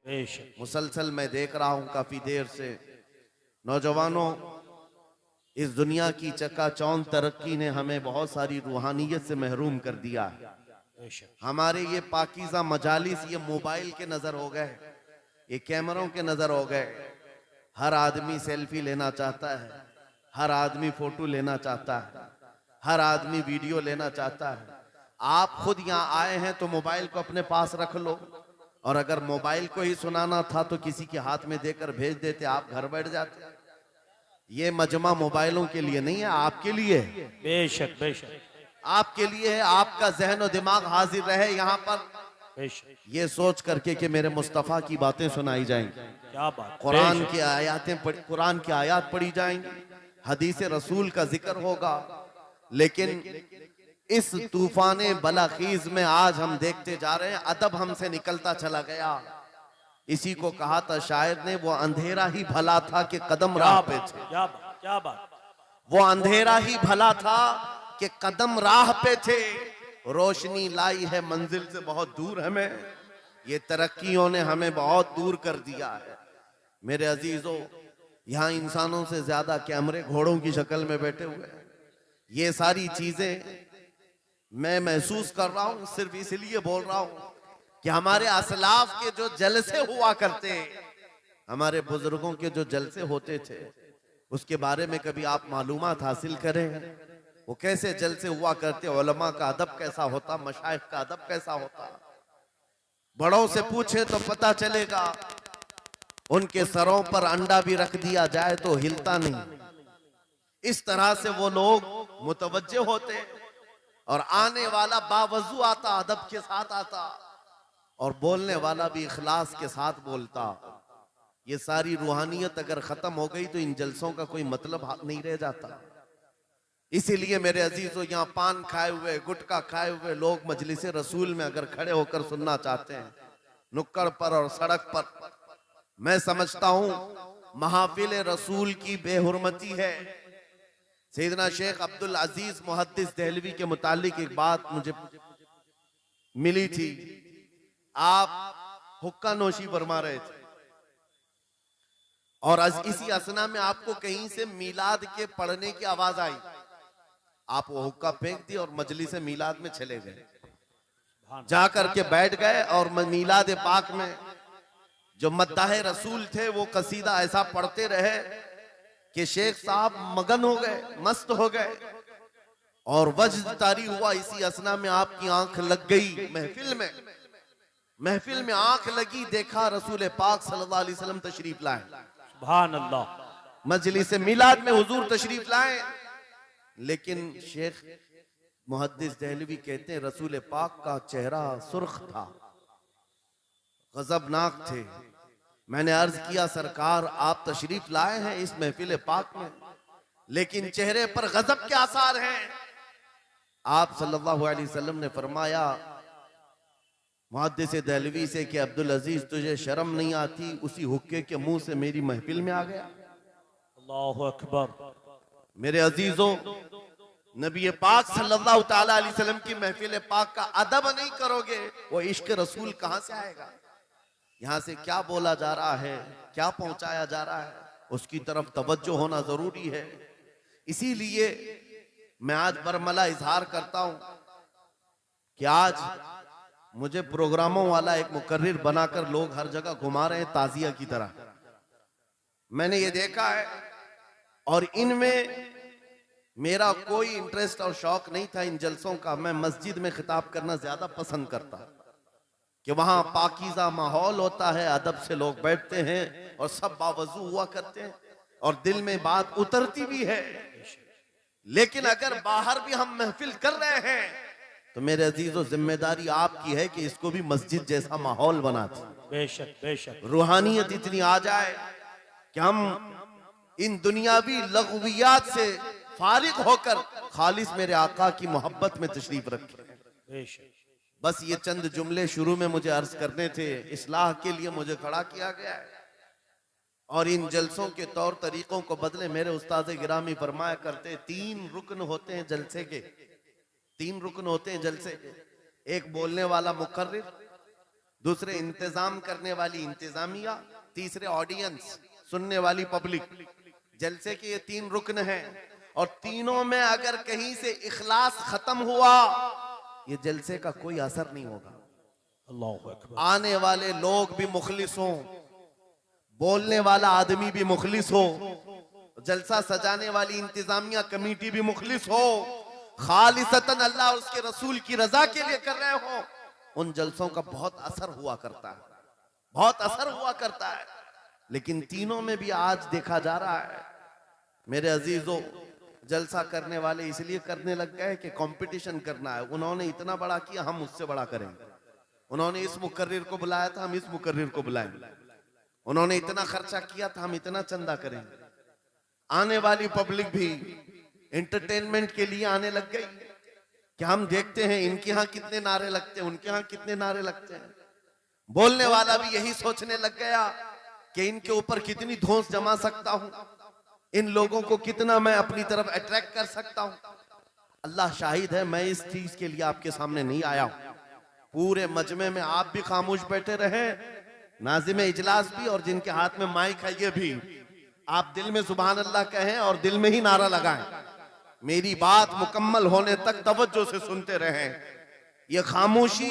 मुसलसल मैं देख रहा हूं काफी देर से, नौजवानों, इस दुनिया की चकाचौंध तरक्की ने हमें बहुत सारी रूहानियत से महरूम कर दिया है। हमारे ये पाकीज़ा मजालिस ये मोबाइल के नजर हो गए, ये कैमरों के नजर हो गए। हर आदमी सेल्फी लेना चाहता है, हर आदमी फोटो लेना चाहता है, हर आदमी वीडियो लेना चाहता है। आप खुद यहाँ आए हैं तो मोबाइल को अपने पास रख लो, और अगर मोबाइल को ही सुनाना था तो किसी के हाथ में देकर भेज देते, आप घर बैठ जाते। ये मजमा मोबाइलों के लिए नहीं है, आपके लिए है। बेशक बेशक आपके लिए है। आपका जहन और दिमाग हाजिर रहे यहाँ पर, ये सोच करके कि मेरे मुस्तफ़ा की बातें सुनाई जाएंगी, क्या बात, कुरान की आयातें कुरान की आयत पढ़ी जाएंगी, हदीस रसूल का जिक्र होगा। लेकिन इस तूफान बलाखीज में आज हम देखते जा रहे हैं अदब हमसे निकलता चला गया। इसी को कहा था शायर ने, वो अंधेरा ही भला था कि कदम राह पे थे। क्या बात, वो अंधेरा ही भला था कि कदम राह पे थे, रोशनी लाई है मंजिल से बहुत दूर हमें। ये तरक्कियों ने हमें बहुत दूर कर दिया है। मेरे अजीजों, यहाँ इंसानों से ज्यादा कैमरे घोड़ों की शक्ल में बैठे हुए हैं। ये सारी चीजें मैं महसूस कर रहा हूं, सिर्फ इसलिए बोल रहा हूं कि हमारे असलाफ के जो जलसे हुआ करते, हमारे बुजुर्गों के जो जलसे होते थे, उसके बारे में कभी आप मालूमात हासिल करें। वो कैसे जलसे हुआ करते, उलमा का अदब कैसा होता, मशाइख का अदब कैसा होता। बड़ों से पूछे तो पता चलेगा, उनके सरों पर अंडा भी रख दिया जाए तो हिलता नहीं। इस तरह से वो लोग मुतवज्जे होते, और आने वाला बावजू आता, अदब के साथ आता, और बोलने वाला भी इखलास के साथ बोलता। ये सारी रूहानियत अगर खत्म हो गई तो इन जलसों का कोई मतलब नहीं रह जाता। इसीलिए मेरे अजीजों, यहाँ पान खाए हुए, गुटखा खाए हुए लोग मजलिस रसूल में अगर खड़े होकर सुनना चाहते हैं, नुक्कड़ पर और सड़क पर, मैं समझता हूं महफिल रसूल की बेहुरमती है। सैयदना शेख अब्दुल अजीज मुहद्दिस देहलवी के मुतालिक एक बात मुझे मिली थी। आप हुक्का नोशी फरमा रहे थे, और इसी असना में आपको कहीं से मीलाद के पढ़ने की आवाज आई। आप वो हुक्का फेंक दिए और मजलिस मीलाद में चले गए, जाकर के बैठ गए, और मीलाद पाक में जो मद्दाह रसूल थे वो कसीदा ऐसा पढ़ते रहे कि शेख साहब मगन हो गए, मस्त हो गए, और वज्द तारी हुआ। इसी असना में आपकी आंख लग गई महफिल में आंख लगी, देखा रसूल पाक सल्लल्लाहु अलैहि वसल्लम तशरीफ लाए। सुभान अल्लाह। मजलिस मिलाद में हुजूर तशरीफ लाए, लेकिन शेख मुहद्दिस देहलवी कहते हैं रसूल पाक का चेहरा सुर्ख था, गजबनाक थे। मैंने अर्ज किया, सरकार आप तशरीफ लाए हैं इस महफिल पाक में, लेकिन चेहरे पर गजब के आसार हैं। आप सल्लल्लाहु अलैहि वसल्लम ने फरमाया मुहद्दिस देहलवी से कि अब्दुल अजीज, तुझे शर्म नहीं आती, उसी हुक्के के मुंह से मेरी महफिल में आ गया। अल्लाहु अकबर। मेरे अजीजों, नबी पाक सल्लल्लाहु ताला अलैहि वसल्लम की महफिल पाक का अदब नहीं करोगे, वो इश्क रसूल कहां से आएगा। यहाँ से क्या बोला जा रहा है, क्या पहुंचाया जा रहा है, उसकी तरफ तवज्जो होना जरूरी है। इसीलिए मैं आज बरमला इजहार करता हूं कि आज मुझे प्रोग्रामों वाला एक मुकर्रिर बनाकर लोग हर जगह घुमा रहे हैं ताजिया की तरह। मैंने ये देखा है, और इनमें मेरा कोई इंटरेस्ट और शौक नहीं था इन जलसों का। मैं मस्जिद में खिताब करना ज्यादा पसंद करता कि वहां पाकीज़ा माहौल होता है, अदब से लोग बैठते हैं और सब बावजू हुआ करते हैं, और दिल में बात उतरती भी है। लेकिन अगर बाहर भी हम महफिल कर रहे हैं तो मेरे अजीजों, जिम्मेदारी आपकी है कि इसको भी मस्जिद जैसा माहौल बना दे। बेशक बेशक। रूहानियत इतनी आ जाए कि हम इन दुनियावी लग़वियात से फारिग होकर खालिस मेरे आका की मोहब्बत में तशरीफ रखें। बेशक। बस ये चंद जुमले शुरू में मुझे अर्ज करने थे, इस्लाह के लिए मुझे खड़ा किया गया है। और इन जलसों के तौर तरीकों को बदले, मेरे उस्ताद गिरामी फरमाया करते, 3 रुकन होते हैं जलसे के, 3 रुकन होते हैं जलसे के। एक बोलने वाला मुकर्रिर, दूसरे इंतजाम करने वाली इंतजामिया, तीसरे ऑडियंस सुनने वाली पब्लिक। जलसे के ये 3 रुकन हैं और तीनों में अगर कहीं से इखलास खत्म हुआ ये जलसे का कोई असर नहीं होगा। अल्लाहु अकबर। आने वाले लोग भी मुखलिस हो, बोलने वाला आदमी भी मुखलिस हो, जलसा सजाने वाली इंतजामिया कमेटी भी मुखलिस हो, खालिसतन अल्लाह और उसके रसूल की रजा के लिए कर रहे हो, उन जलसों का बहुत असर हुआ करता है, बहुत असर हुआ करता है। लेकिन तीनों में भी आज देखा जा रहा है मेरे अजीजों, जलसा करने वाले इसलिए करने लग गए कि कंपटीशन करना है। उन्होंने इतना बड़ा किया, हम उससे बड़ा करेंगे। उन्होंने इस मुकर्रिर को बुलाया था, हम इस मुकर्रिर को बुलाएंगे। उन्होंने इतना खर्चा किया था, हम इतना चंदा करेंगे। आने वाली पब्लिक भी एंटरटेनमेंट के लिए आने लग गई कि हम देखते हैं इनके यहाँ कितने नारे लगते हैं, उनके यहाँ कितने नारे लगते हैं। बोलने वाला भी यही सोचने लग गया कि इनके ऊपर कितनी धौंस जमा सकता हूं, इन लोगों को कितना मैं अपनी तरफ अट्रैक्ट कर सकता हूं। अल्लाह शाहिद है, मैं इस चीज के लिए आपके सामने नहीं आया हूं। पूरे मजमे में आप भी खामोश बैठे रहे, नाज़िम इजलास भी और जिनके हाथ में माइक है ये भी, आप दिल में सुभान अल्लाह कहें और दिल में ही नारा लगाएं। मेरी बात मुकम्मल होने तक तवज्जो से सुनते रहें। ये खामोशी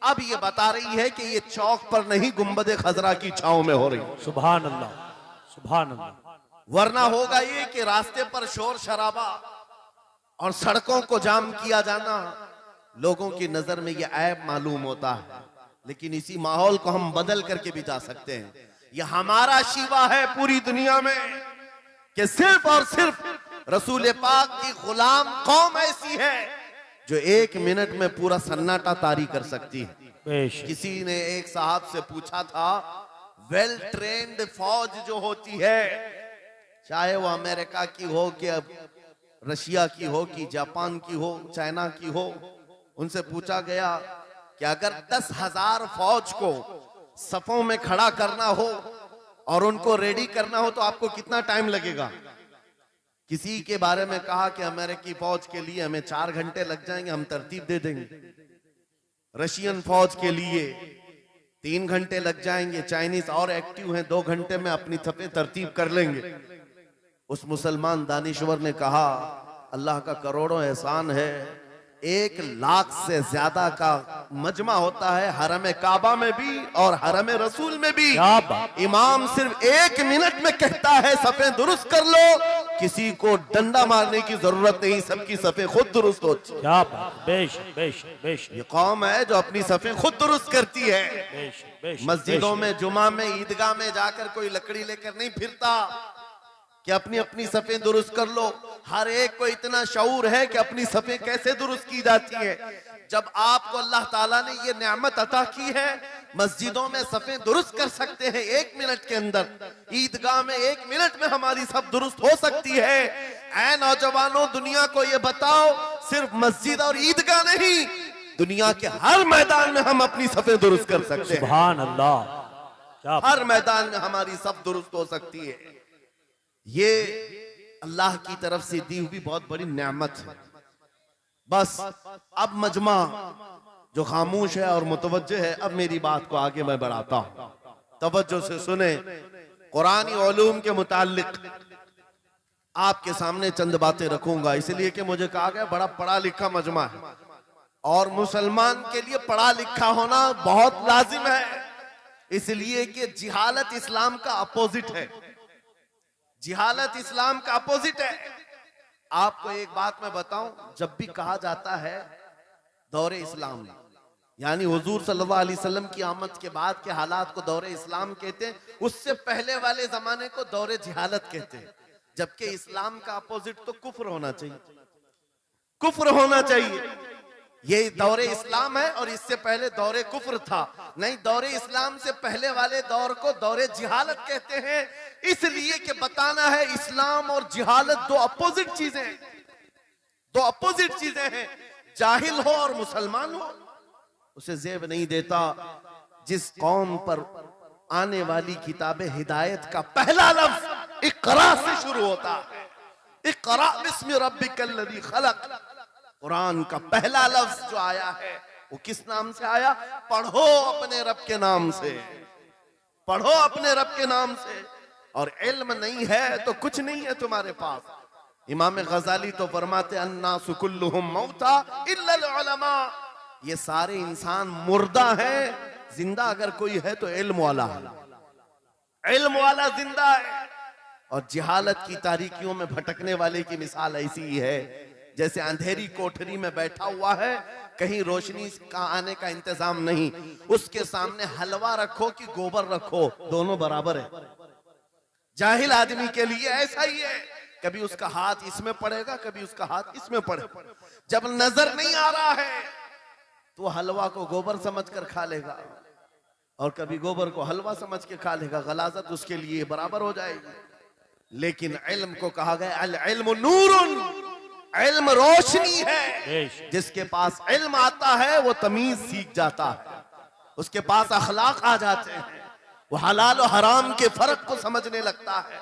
अब ये बता रही है कि ये चौक पर नहीं गुंबद खजरा की छांव में हो रही। सुभान अल्लाह, सुभान अल्लाह। वरना होगा ये कि रास्ते पर शोर शराबा और सड़कों को जाम किया जाना लोगों की नजर में ये ऐब मालूम होता है। लेकिन इसी माहौल को हम बदल करके भी जा सकते हैं। ये हमारा शिवा है पूरी दुनिया में कि सिर्फ और सिर्फ रसूल पाक की गुलाम कौम ऐसी है जो 1 मिनट में पूरा सन्नाटा तारी कर सकती है। बेशक। किसी ने एक साहब से पूछा था, वेल ट्रेन्ड फौज जो होती है, चाहे वो अमेरिका की हो कि रशिया की हो कि जापान की हो, चाइना की हो, उनसे पूछा गया कि अगर 10,000 फौज को सफों में खड़ा करना हो और उनको रेडी करना हो तो आपको कितना टाइम लगेगा? किसी के बारे में कहा कि अमेरिकी फौज के लिए हमें 4 घंटे लग जाएंगे, हम तरतीब दे देंगे। रशियन फौज के लिए 3 घंटे लग जाएंगे, चाइनीज और एक्टिव हैं, 2 घंटे में अपनी सफे तरतीब कर लेंगे। उस मुसलमान दानिश्वर ने कहा, अल्लाह का करोड़ों एहसान है, 1 लाख से ज्यादा का मजमा होता है हरम काबा में भी और हरम रसूल में भी। इमाम सिर्फ 1 मिनट में कहता है सफे दुरुस्त कर लो, किसी को डंडा मारने की जरूरत नहीं, सबकी सफे खुद दुरुस्त होती है। क्या बात, बेशक बेशक बेशक। ये कौम है जो अपनी सफे खुद दुरुस्त करती है। बेशक बेशक। मस्जिदों में, जुमा में, ईदगाह में जाकर कोई लकड़ी लेकर नहीं फिरता कि अपनी अपनी सफे दुरुस्त कर लो। हर एक को इतना शऊर है कि अपनी सफे कैसे दुरुस्त की जाती है। जब आपको अल्लाह ताला ने ये नेमत अता की है, मस्जिदों में सफे दुरुस्त कर सकते हैं 1 मिनट के अंदर, ईदगाह में 1 मिनट में हमारी सब दुरुस्त हो सकती है। ऐ नौजवानों, दुनिया को ये बताओ, सिर्फ मस्जिद और ईदगाह नहीं, दुनिया के हर मैदान में हम अपनी सफे दुरुस्त कर सकते हैं। सुभान अल्लाह। हर मैदान में हमारी सब दुरुस्त हो सकती है। ये अल्लाह की तरफ से दी हुई बहुत बड़ी नेमत है। बस अब मजमा जो खामोश है और मुतवज्जे है, अब मेरी बात को आगे मैं बढ़ाता हूं, तवज्जो से सुने। कुरानी उलूम के मुताल्लिक आपके सामने चंद बातें रखूंगा, इसलिए कि मुझे कहा गया बड़ा पढ़ा लिखा मजमा है और मुसलमान के लिए पढ़ा लिखा होना बहुत लाजिम है, इसलिए कि जिहालत इस्लाम का अपोजिट है। जिहालत इस्लाम का अपोजिट है। आपको एक बात मैं बताऊं, जब भी कहा जाता है दौरे इस्लाम, यानी हुजूर सल्लल्लाहु अलैहि वसल्लम की आमद के बाद के हालात को दौरे इस्लाम कहते हैं, उससे पहले वाले जमाने को दौरे जिहालत कहते हैं। जबकि इस्लाम का अपोजिट तो कुफ्र होना चाहिए, कुफ्र होना चाहिए। ये दौरे इस्लाम है और इससे पहले दौरे कुफ्र था। नहीं, दौरे इस्लाम से पहले वाले दौर को दौरे जिहालत कहते हैं, इसलिए कि बताना है इस्लाम और जिहालत दो अपोजिट चीजें हैं, दो अपोजिट चीजें हैं। जाहिल हो और मुसलमान हो उसे जेब नहीं देता। जिस कौम पर आने वाली किताबे हिदायत का पहला लफ्ज इक़रा से शुरू होता है, इक़रा बिस्मि रब्बिकल लज़ी खलक़, कुरान का पहला लफ्ज जो आया है वो किस नाम से आया? पढ़ो अपने रब के नाम से, पढ़ो अपने रब के नाम से। और इल्म नहीं है तो कुछ नहीं है तुम्हारे पास। इमाम गजाली तो फरमाते अन्नासु कुल्लुहुम मौता इल्लल उलमा, ये सारे इंसान मुर्दा हैं, जिंदा अगर कोई है तो इल्म वाला है, इल्म वाला जिंदा है। और जिहालत की तारीकियों में भटकने वाले की मिसाल ऐसी ही है जैसे अंधेरी कोठरी में बैठा हुआ है, कहीं रोशनी का आने का इंतजाम नहीं, उसके सामने हलवा रखो कि गोबर रखो, दोनों बराबर है। जाहिल आदमी के लिए ऐसा ही है, कभी उसका हाथ इसमें पड़ेगा, कभी उसका हाथ इसमें पड़ेगा। जब नजर नहीं आ रहा है तो हलवा को गोबर समझकर खा लेगा, और कभी गोबर को हलवा समझ के खा लेगा, गलाजत उसके लिए बराबर हो जाएगी। लेकिन इल्म को कहा गया अल इल्म नूरुन, इल्म रोशनी है। जिसके पास इल्म आता है वो तमीज सीख जाता है, उसके पास अखलाक आ जाते हैं, वो हलाल और हराम के फर्क को समझने लगता है,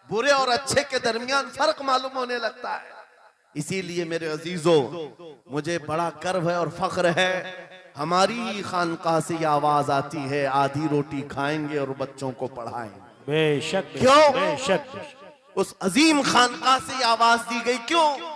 बुरे और अच्छे के दरमियान फर्क मालूम होने लगता है। इसीलिए मेरे अजीजों, मुझे बड़ा गर्व है और फख्र है, हमारी खानकाह से ये आवाज आती है, आधी रोटी खाएंगे और बच्चों को पढ़ाएंगे। बेशक। क्यों? बेशक। उस अजीम खानकाह से आवाज दी गई, क्यों?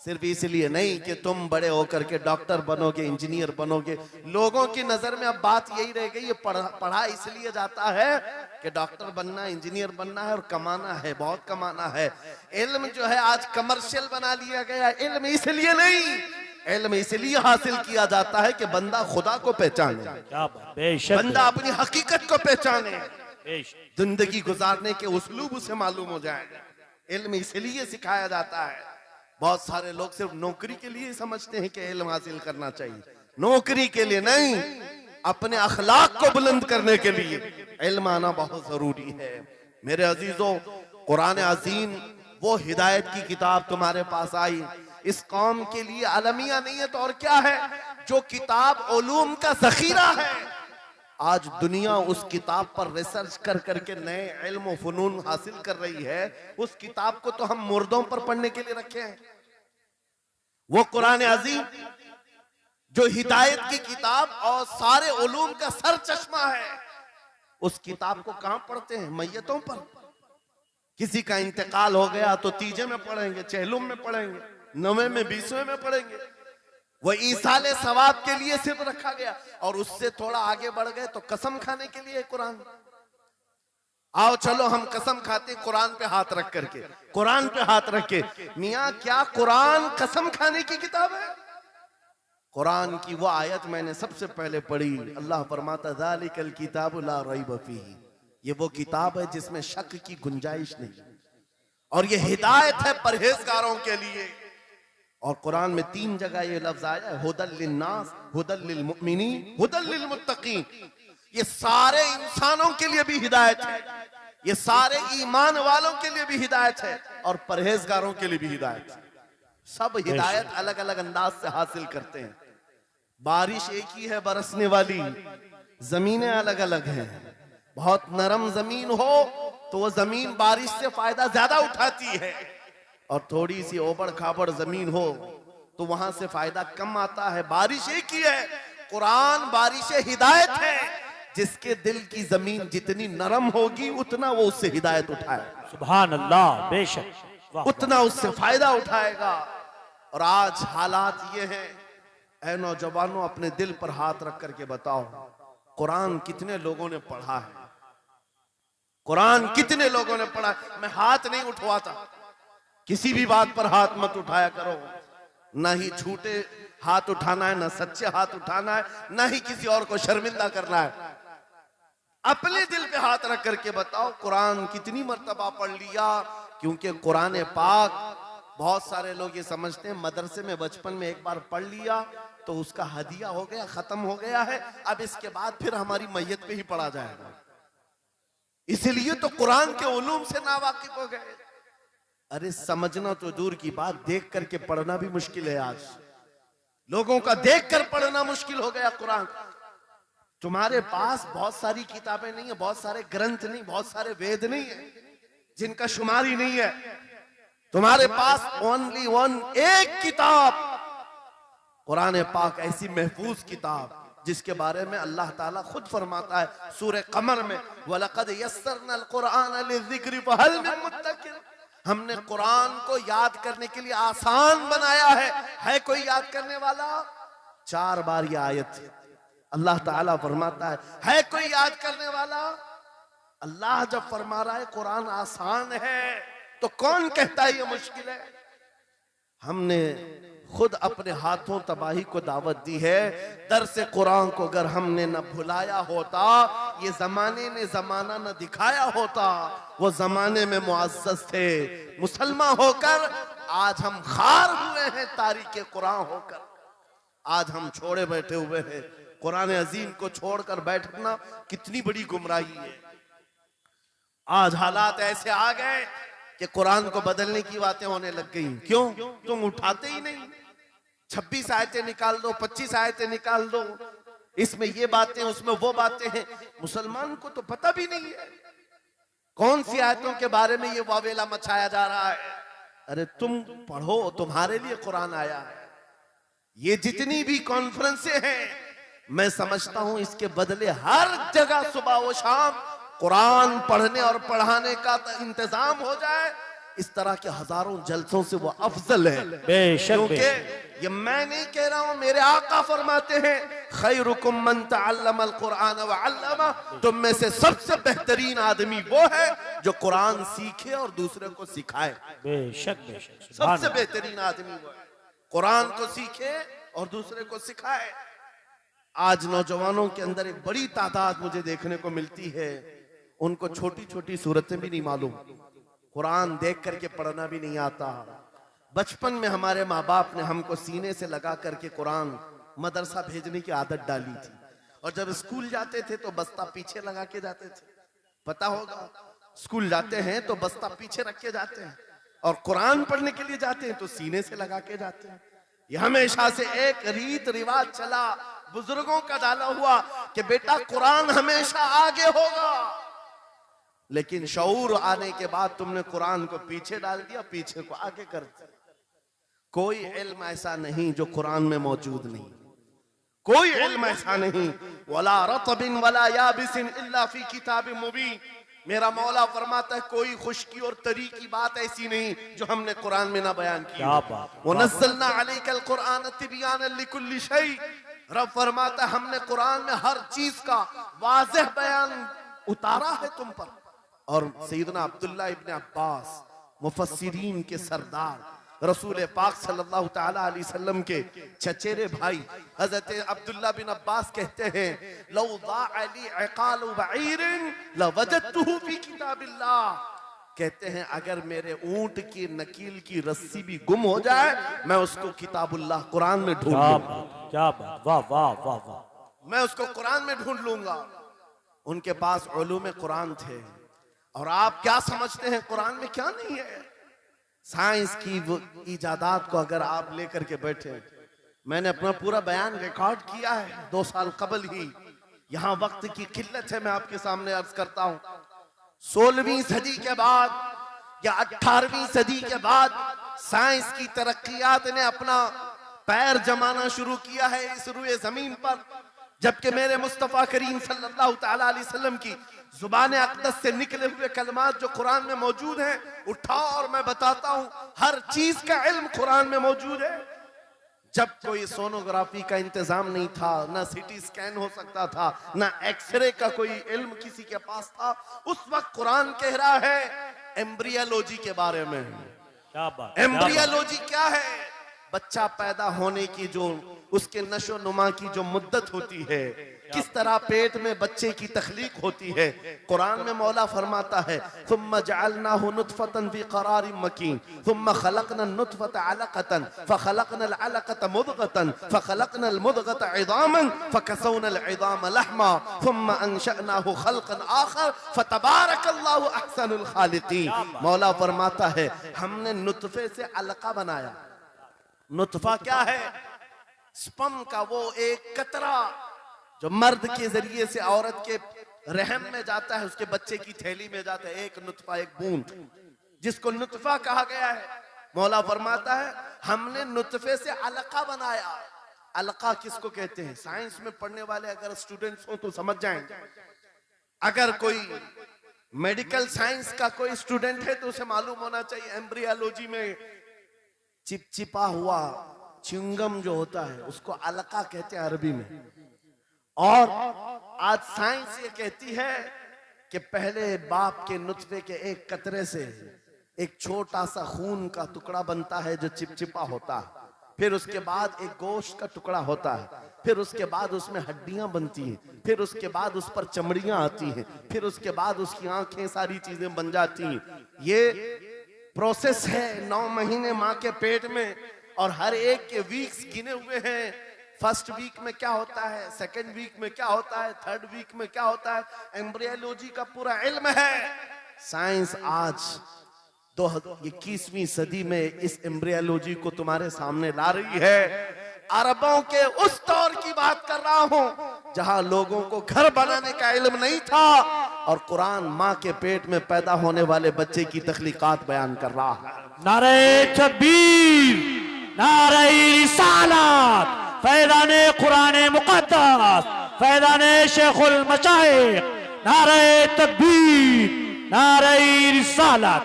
सिर्फ इसलिए नहीं कि तुम बड़े होकर के डॉक्टर बनोगे, इंजीनियर बनोगे। लोगों की नजर में अब बात यही रह गई, ये पढ़ा इसलिए जाता है कि डॉक्टर बनना है, इंजीनियर बनना है और कमाना है, बहुत कमाना है। इल्म जो है आज कमर्शियल बना लिया गया। इल्म इसलिए नहीं, इल्म इसलिए हासिल किया जाता है कि बंदा खुदा को पहचाने, बंदा अपनी हकीकत को पहचाने, जिंदगी गुजारने के उस्लूब उसे मालूम हो जाए। इल्म इसलिए सिखाया जाता है। बहुत सारे लोग सिर्फ नौकरी के लिए समझते हैं कि इल्म हासिल करना चाहिए, नौकरी के लिए नहीं, अपने अखलाक को बुलंद करने के लिए इल्म आना बहुत जरूरी है। मेरे अजीजों, कुरान अजीम वो हिदायत की किताब तुम्हारे पास आई, इस कौम के लिए अलमिया नहीं है तो और क्या है, जो किताब उलूम का जखीरा है। आज दुनिया उस किताब पर रिसर्च कर करके नए इल्म और फनून हासिल कर रही है। उस किताब को तो हम मुर्दों पर पढ़ने के लिए रखे हैं। वो कुरान अजीम जो हिदायत की किताब और सारे उलूम का सर चश्मा है, उस किताब को कहां पढ़ते हैं? मैयतों पर। किसी का इंतकाल हो गया तो तीजे में पढ़ेंगे, चहलुम में पढ़ेंगे, 9वें में 20वें में पढ़ेंगे। वो ईसाले सवाब के लिए सिर्फ रखा गया। और उससे थोड़ा आगे बढ़ गए तो कसम खाने के लिए कुरान। आओ चलो हम कसम खाते कुरान पे हाथ रख करके, कुरान पे हाथ रख के। मियां क्या कुरान कसम खाने की किताब है? कुरान की वो आयत मैंने सबसे पहले पढ़ी, अल्लाह फरमाता ज़ालिकल किताबु ला रैब फीही, ये वो किताब है जिसमें शक की गुंजाइश नहीं, और ये हिदायत है परहेजगारों के लिए। और कुरान में 3 जगह ये लफ्ज आया है, हुदल लिन्नास, हुदल लिलमुमिनीन, हुदल लिलमुत्तकीन। ये सारे इंसानों के लिए भी हिदायत है, ये सारे ईमान वालों के लिए भी हिदायत है, और परहेजगारों के लिए भी हिदायत है। सब हिदायत अलग अलग अंदाज से हासिल करते हैं। बारिश एक ही है बरसने वाली, जमीनें अलग अलग हैं। बहुत नरम जमीन हो तो वो जमीन बारिश से फायदा ज्यादा उठाती है, और थोड़ी सी ओबड़ खाबड़ जमीन हो तो वहां से फायदा कम आता है। बारिश एक ही है, कुरान बारिश हिदायत है। जिसके दिल की जमीन जितनी नरम होगी उतना वो उससे हिदायत उठाए, सुभान अल्लाह, बेशक, उतना उससे फायदा उठाएगा। और आज हालात ये हैं, ऐ नौजवानों अपने दिल पर हाथ रख करके बताओ, कुरान कितने लोगों ने पढ़ा है? कुरान कितने लोगों ने पढ़ा? मैं हाथ नहीं उठवाता, किसी भी बात पर हाथ मत उठाया करो। ना ही झूठे हाथ उठाना है, ना सच्चे हाथ उठाना है, ना ही किसी और को शर्मिंदा करना है। अपने दिल पे हाथ रख करके बताओ कुरान कितनी मर्तबा पढ़ लिया। क्योंकि कुरान पाक, बहुत सारे लोग ये समझते हैं मदरसे में बचपन में एक बार पढ़ लिया तो उसका हदिया हो गया, खत्म हो गया है, अब इसके बाद फिर हमारी मैयत पे ही पढ़ा जाएगा। इसलिए तो कुरान के उलूम से नावाकिफ हो गए। अरे समझना तो दूर की बात, देख करके पढ़ना भी मुश्किल है। आज लोगों का देख कर पढ़ना मुश्किल हो गया। कुरान तुम्हारे पास बहुत सारी किताबें नहीं है, बहुत सारे ग्रंथ नहीं, बहुत सारे वेद नहीं है जिनका शुमार ही नहीं है। तुम्हारे पास ओनली वन, एक किताब कुरान पाक ऐसी महफूज किताब जिसके बारे में अल्लाह ताला खुद फरमाता है सूरह कमर में, वलक़द यस्सरनल कुरआन लिज़िक्रि फ़हल मिन मुद्दकिर। हमने कुरान को याद करने के लिए आसान बनाया है कोई याद करने वाला? 4 बार ये आयत अल्लाह ताला फरमाता है कोई याद करने वाला? अल्लाह जब फरमा रहा है कुरान आसान है तो कौन कहता है ये मुश्किल है? हमने खुद अपने हाथों तबाही को दावत दी है। दर्स कुरान को अगर हमने न भुलाया होता, ये जमाने ने जमाना न दिखाया होता, वो जमाने में मुअज़्ज़ज़ थे। मुसलमान होकर आज हम खार हुए हैं, तारीके कुरान होकर आज हम छोड़े बैठे हुए हैं। कुरान अजीम को छोड़कर बैठना कितनी बड़ी गुमराही है। आज हालात ऐसे आ गए कि कुरान को बदलने की बातें होने लग गई। क्यों? तुम उठाते ही नहीं। 26 आयतें निकाल दो, 25 आयतें निकाल दो, इसमें ये बातें उसमें वो बातें हैं। मुसलमान को तो पता भी नहीं है कौन सी आयतों के बारे में ये वावेला मचाया जा रहा है। अरे तुम पढ़ो, तुम्हारे लिए कुरान आया है। ये जितनी भी कॉन्फ्रेंसें हैं, मैं समझता हूं इसके बदले हर जगह सुबह व शाम कुरान पढ़ने और पढ़ाने का इंतजाम हो जाए। इस तरह के हजारों जलसों से वो अफजल है। क्योंकि ये मैं नहीं कह रहा हूं, मेरे आका फरमाते हैं खैरुकुम मन तअल्लमल कुरान व अल्लमा। तुम में से सबसे बेहतरीन आदमी वो है जो कुरान सीखे और दूसरे को सिखाए। बेशक बेशक, सबसे बेहतरीन आदमी वो है कुरान को सीखे और दूसरे को सिखाए। आज नौजवानों के अंदर एक बड़ी तादाद मुझे देखने को मिलती है, उनको छोटी छोटी सूरतें भी नहीं मालूम, कुरान देख करके पढ़ना भी नहीं आता। बचपन में हमारे माँ बाप ने हमको सीने से लगा करके कुरान मदरसा भेजने की आदत डाली थी, और जब स्कूल जाते थे तो बस्ता पीछे लगा के जाते थे। पता होगा, स्कूल जाते हैं तो बस्ता पीछे रख के जाते हैं, और कुरान पढ़ने के लिए जाते हैं तो सीने से लगा के जाते हैं। यह हमेशा से एक रीत रिवाज चला, बुजुर्गों का डाला हुआ कि बेटा कुरान हमेशा आगे होगा। लेकिन शऊर आने के बाद तुमने कुरान को पीछे डाल दिया, पीछे को आगे कर दिया। कोई इल्म ऐसा नहीं जो कुरान में मौजूद नहीं, कोई इल्म ऐसा नहीं। वला रतबिन वला याबिसिन इल्ला फी किताबिन मुबीन। मेरा मौला फरमाता है कोई खुश्की और तरी की बात ऐसी नहीं जो हमने कुरान में ना बयान की। वनज़्ज़लना अलैकल कुरान तिबयानन लिकुल्लि शै। रब फरमाता है हमने कुरान में हर चीज का वाज़ेह बयान उतारा है तुम पर। और सैयदना अब्दुल्लाह इब्न अब्बास मुफस्सिरीन के सरदार, रसूल पाक सल्लल्लाहु तआला अलैहि वसल्लम के चचेरे भाई हजरत अब्दुल्लाह बिन अब्बास कहते हैं लौ ज़ाअ ली इक़ालु बईरिन लवजदतुहु फी किताबिल्लाह। कहते हैं अगर मेरे ऊंट की नकील की रस्सी भी गुम हो जाए, मैं उसको किताबुल्लाह कुरान में ढूंढ लूंगा। क्या बात, वाह वाह वाह वाह। मैं उसको कुरान में ढूंढ लूंगा। उनके पास उलूम कुरान थे। और आप क्या समझते हैं कुरान में क्या नहीं है? साइंस की वो इजादात को अगर आप लेकर के बैठे, मैंने अपना पूरा बयान रिकॉर्ड किया है 2 साल कबल ही। यहाँ वक्त की किल्लत है, मैं आपके सामने अर्ज करता हूँ 16वीं सदी के बाद या 18वीं सदी के बाद साइंस की तरक्कियात ने अपना पैर जमाना शुरू किया है इस रुए जमीन पर। जबकि मेरे मुस्तफा करीम सल्लल्लाहु तआला अलैहि वसल्लम की जुबान अक़दस से निकले हुए कलमात जो कुरान में मौजूद हैं, उठाओ और मैं बताता हूं हर चीज का इल्म कुरान में मौजूद है। जब कोई सोनोग्राफी का इंतजाम नहीं था, ना सीटी स्कैन हो सकता था, ना एक्सरे का कोई इल्म किसी के पास था, उस वक्त कुरान कह रहा है एम्ब्रियोलॉजी के बारे में। क्या बात, एम्ब्रियोलॉजी क्या है? बच्चा पैदा होने की जो उसके नशो नुमा की जो मुद्दत होती है, किस तरह पेट में बच्चे की तख्लीक होती है। कुरान में मौला फरमाता है सुम्मा जअलनाहु नुतफतन फी क़रारिन मकीन सुम्मा खलक़नल नुतफता अलक़तन फ़खलक़नल अलक़ता मुदग़तन फ़खलक़नल मुदग़ता इज़ामन फ़कसौनल इज़ाम लहमा सुम्मा अंशअनाहु ख़ल्क़न आख़र फ़तबारकल्लाहु अहसनुल ख़ालिक़ीन। मौला फरमाता है हमने नुतफे से अलक़ा बनाया। नुतफा क्या है? स्पर्म का वो एक कतरा जो मर्द के जरिए से औरत के रहम में जाता है, उसके बच्चे की थैली में जाता है, एक नुतफा, एक बूंद, जिसको नुतफा कहा गया है। मौला फरमाता है हमने नुतफे से अलका बनाया। अलका किसको कहते हैं? साइंस में पढ़ने वाले अगर स्टूडेंट्स हो तो समझ जाएंगे। अगर कोई मेडिकल साइंस का कोई स्टूडेंट है तो उसे मालूम होना चाहिए एम्ब्रियोलॉजी में चिपचिपा हुआ च्युइंगम जो होता है उसको अलका कहते हैं अरबी में। और आज साइंस ये कहती है कि पहले बाप के नुतफे के एक कतरे से एक छोटा सा खून का टुकड़ा बनता है जो चिपचिपा होता है, फिर उसके बाद एक गोश्त का टुकड़ा होता है, फिर उसके बाद उसमें हड्डियां बनती हैं, फिर उसके बाद उस पर चमड़ियां आती हैं, फिर उसके बाद उसकी आंखें सारी चीजें बन जाती हैं। ये प्रोसेस है 9 महीने माँ के पेट में, और हर एक के वीक्स गिने हुए हैं। फर्स्ट वीक में क्या होता है, सेकेंड वीक में क्या होता है, थर्ड वीक में क्या होता है, एम्ब्रियोलॉजी का पूरा इल्म है। साइंस आज 21वीं सदी में इस एम्ब्रियोलॉजी को तुम्हारे सामने ला रही है। अरबों के उस दौर की बात कर रहा हूं जहां लोगों को घर बनाने का इल्म नहीं था, और कुरान माँ के पेट में पैदा होने वाले बच्चे की तख्लीकात बयान कर रहा है। नारे तकबीर, नारे रिसालत, फैज़ाने कुरान मुक़द्दस, फैज़ाने शेखुल मशाइख, नारे तकबीर, नारे रिसालत।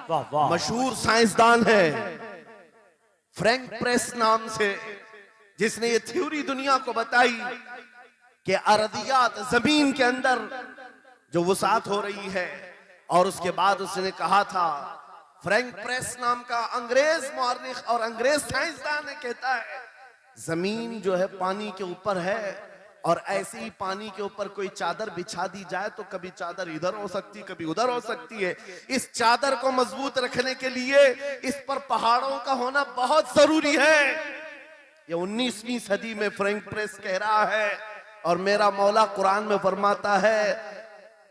वाह वाह। मशहूर साइंसदान है फ्रैंक प्रेस नाम से, जिसने ये थ्योरी दुनिया को बताई कि अरदियात जमीन के अंदर जो वसात हो रही है। और उसके बाद उसने कहा था, फ्रैंक प्रेस नाम का अंग्रेज मुअर्रिख और अंग्रेज साइंसदान ने कहता है जमीन जो है पानी के ऊपर है, और ऐसे ही पानी के ऊपर कोई चादर बिछा दी जाए तो कभी चादर इधर हो सकती, कभी उधर हो सकती है। इस चादर को मजबूत रखने के लिए इस पर पहाड़ों का होना बहुत जरूरी है। ये 19वीं सदी में फ्रैंक प्रेस कह रहा है, और मेरा मौला कुरान में फरमाता है,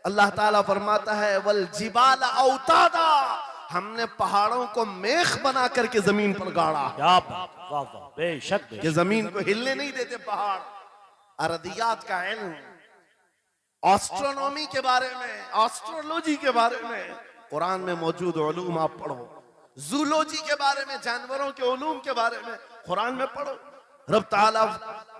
अल्लाह ताला फरमाता है, वल जिबाल औतादा, हमने पहाड़ों को मेख बना करके जमीन पर गाड़ा। क्या बात, वाह वाह, बेशक कि जमीन को हिलने नहीं देते पहाड़। अरदियात का इल्म, एस्ट्रोनॉमी के बारे में, एस्ट्रोलॉजी के बारे में कुरान में मौजूद उलूम आप पढ़ो। जूलॉजी के बारे में, जानवरों के उलूम के बारे में कुरान में पढ़ो। रब ताला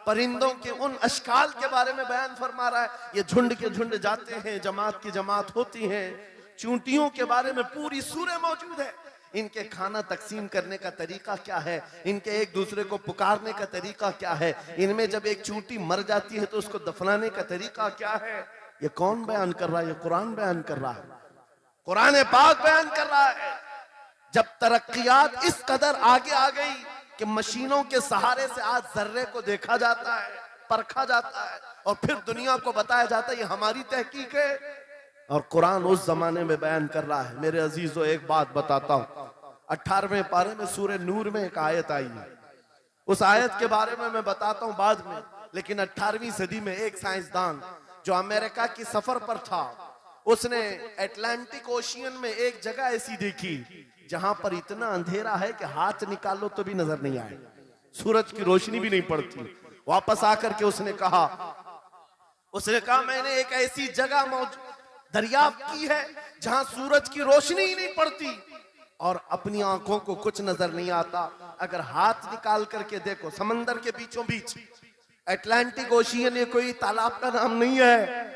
परिंदों के उन अशकाल के बारे में बयान फरमा रहा है, ये झुंड के झुंड जाते हैं, जमात की जमात होती हैं। चूंटियों के बारे में पूरी सूरह मौजूद है, इनके खाना तकसीम करने का तरीका क्या है, इनके एक दूसरे को पुकारने का तरीका क्या है, इनमें जब एक चूंटी मर जाती है तो उसको दफनाने का तरीका क्या है। ये कौन बयान कर रहा है? ये कुरान बयान कर रहा है, कुरान पाक बयान कर रहा है। जब तरक्कियात इस कदर आगे आ गई कि मशीनों के सहारे से आज जर्रे को देखा जाता है, परखा जाता है, और फिर दुनिया को बताया जाता है ये हमारी तहकीक है, और कुरान उस जमाने में बयान कर रहा है। मेरे अजीजों, एक बात बताता हूं, 18वें पारे में सूरह नूर में एक आयत आई है, उस आयत के बारे में मैं बताता हूं बाद में। लेकिन 18वीं सदी में एक साइंसदान जो अमेरिका की सफर पर था, उसने अटलांटिक ओशियन में एक जगह ऐसी देखी जहां पर इतना अंधेरा है कि हाथ निकालो तो भी नजर नहीं आए, सूरज की रोशनी भी नहीं पड़ती। वापस आकर के उसने कहा मैंने एक ऐसी जगह दरियाफ्त की है जहां सूरज की रोशनी ही नहीं पड़ती और अपनी आंखों को कुछ नजर नहीं आता। अगर हाथ निकाल करके देखो, समंदर के बीचों बीच अटलांटिक ओशियन, ये कोई तालाब का नाम नहीं है।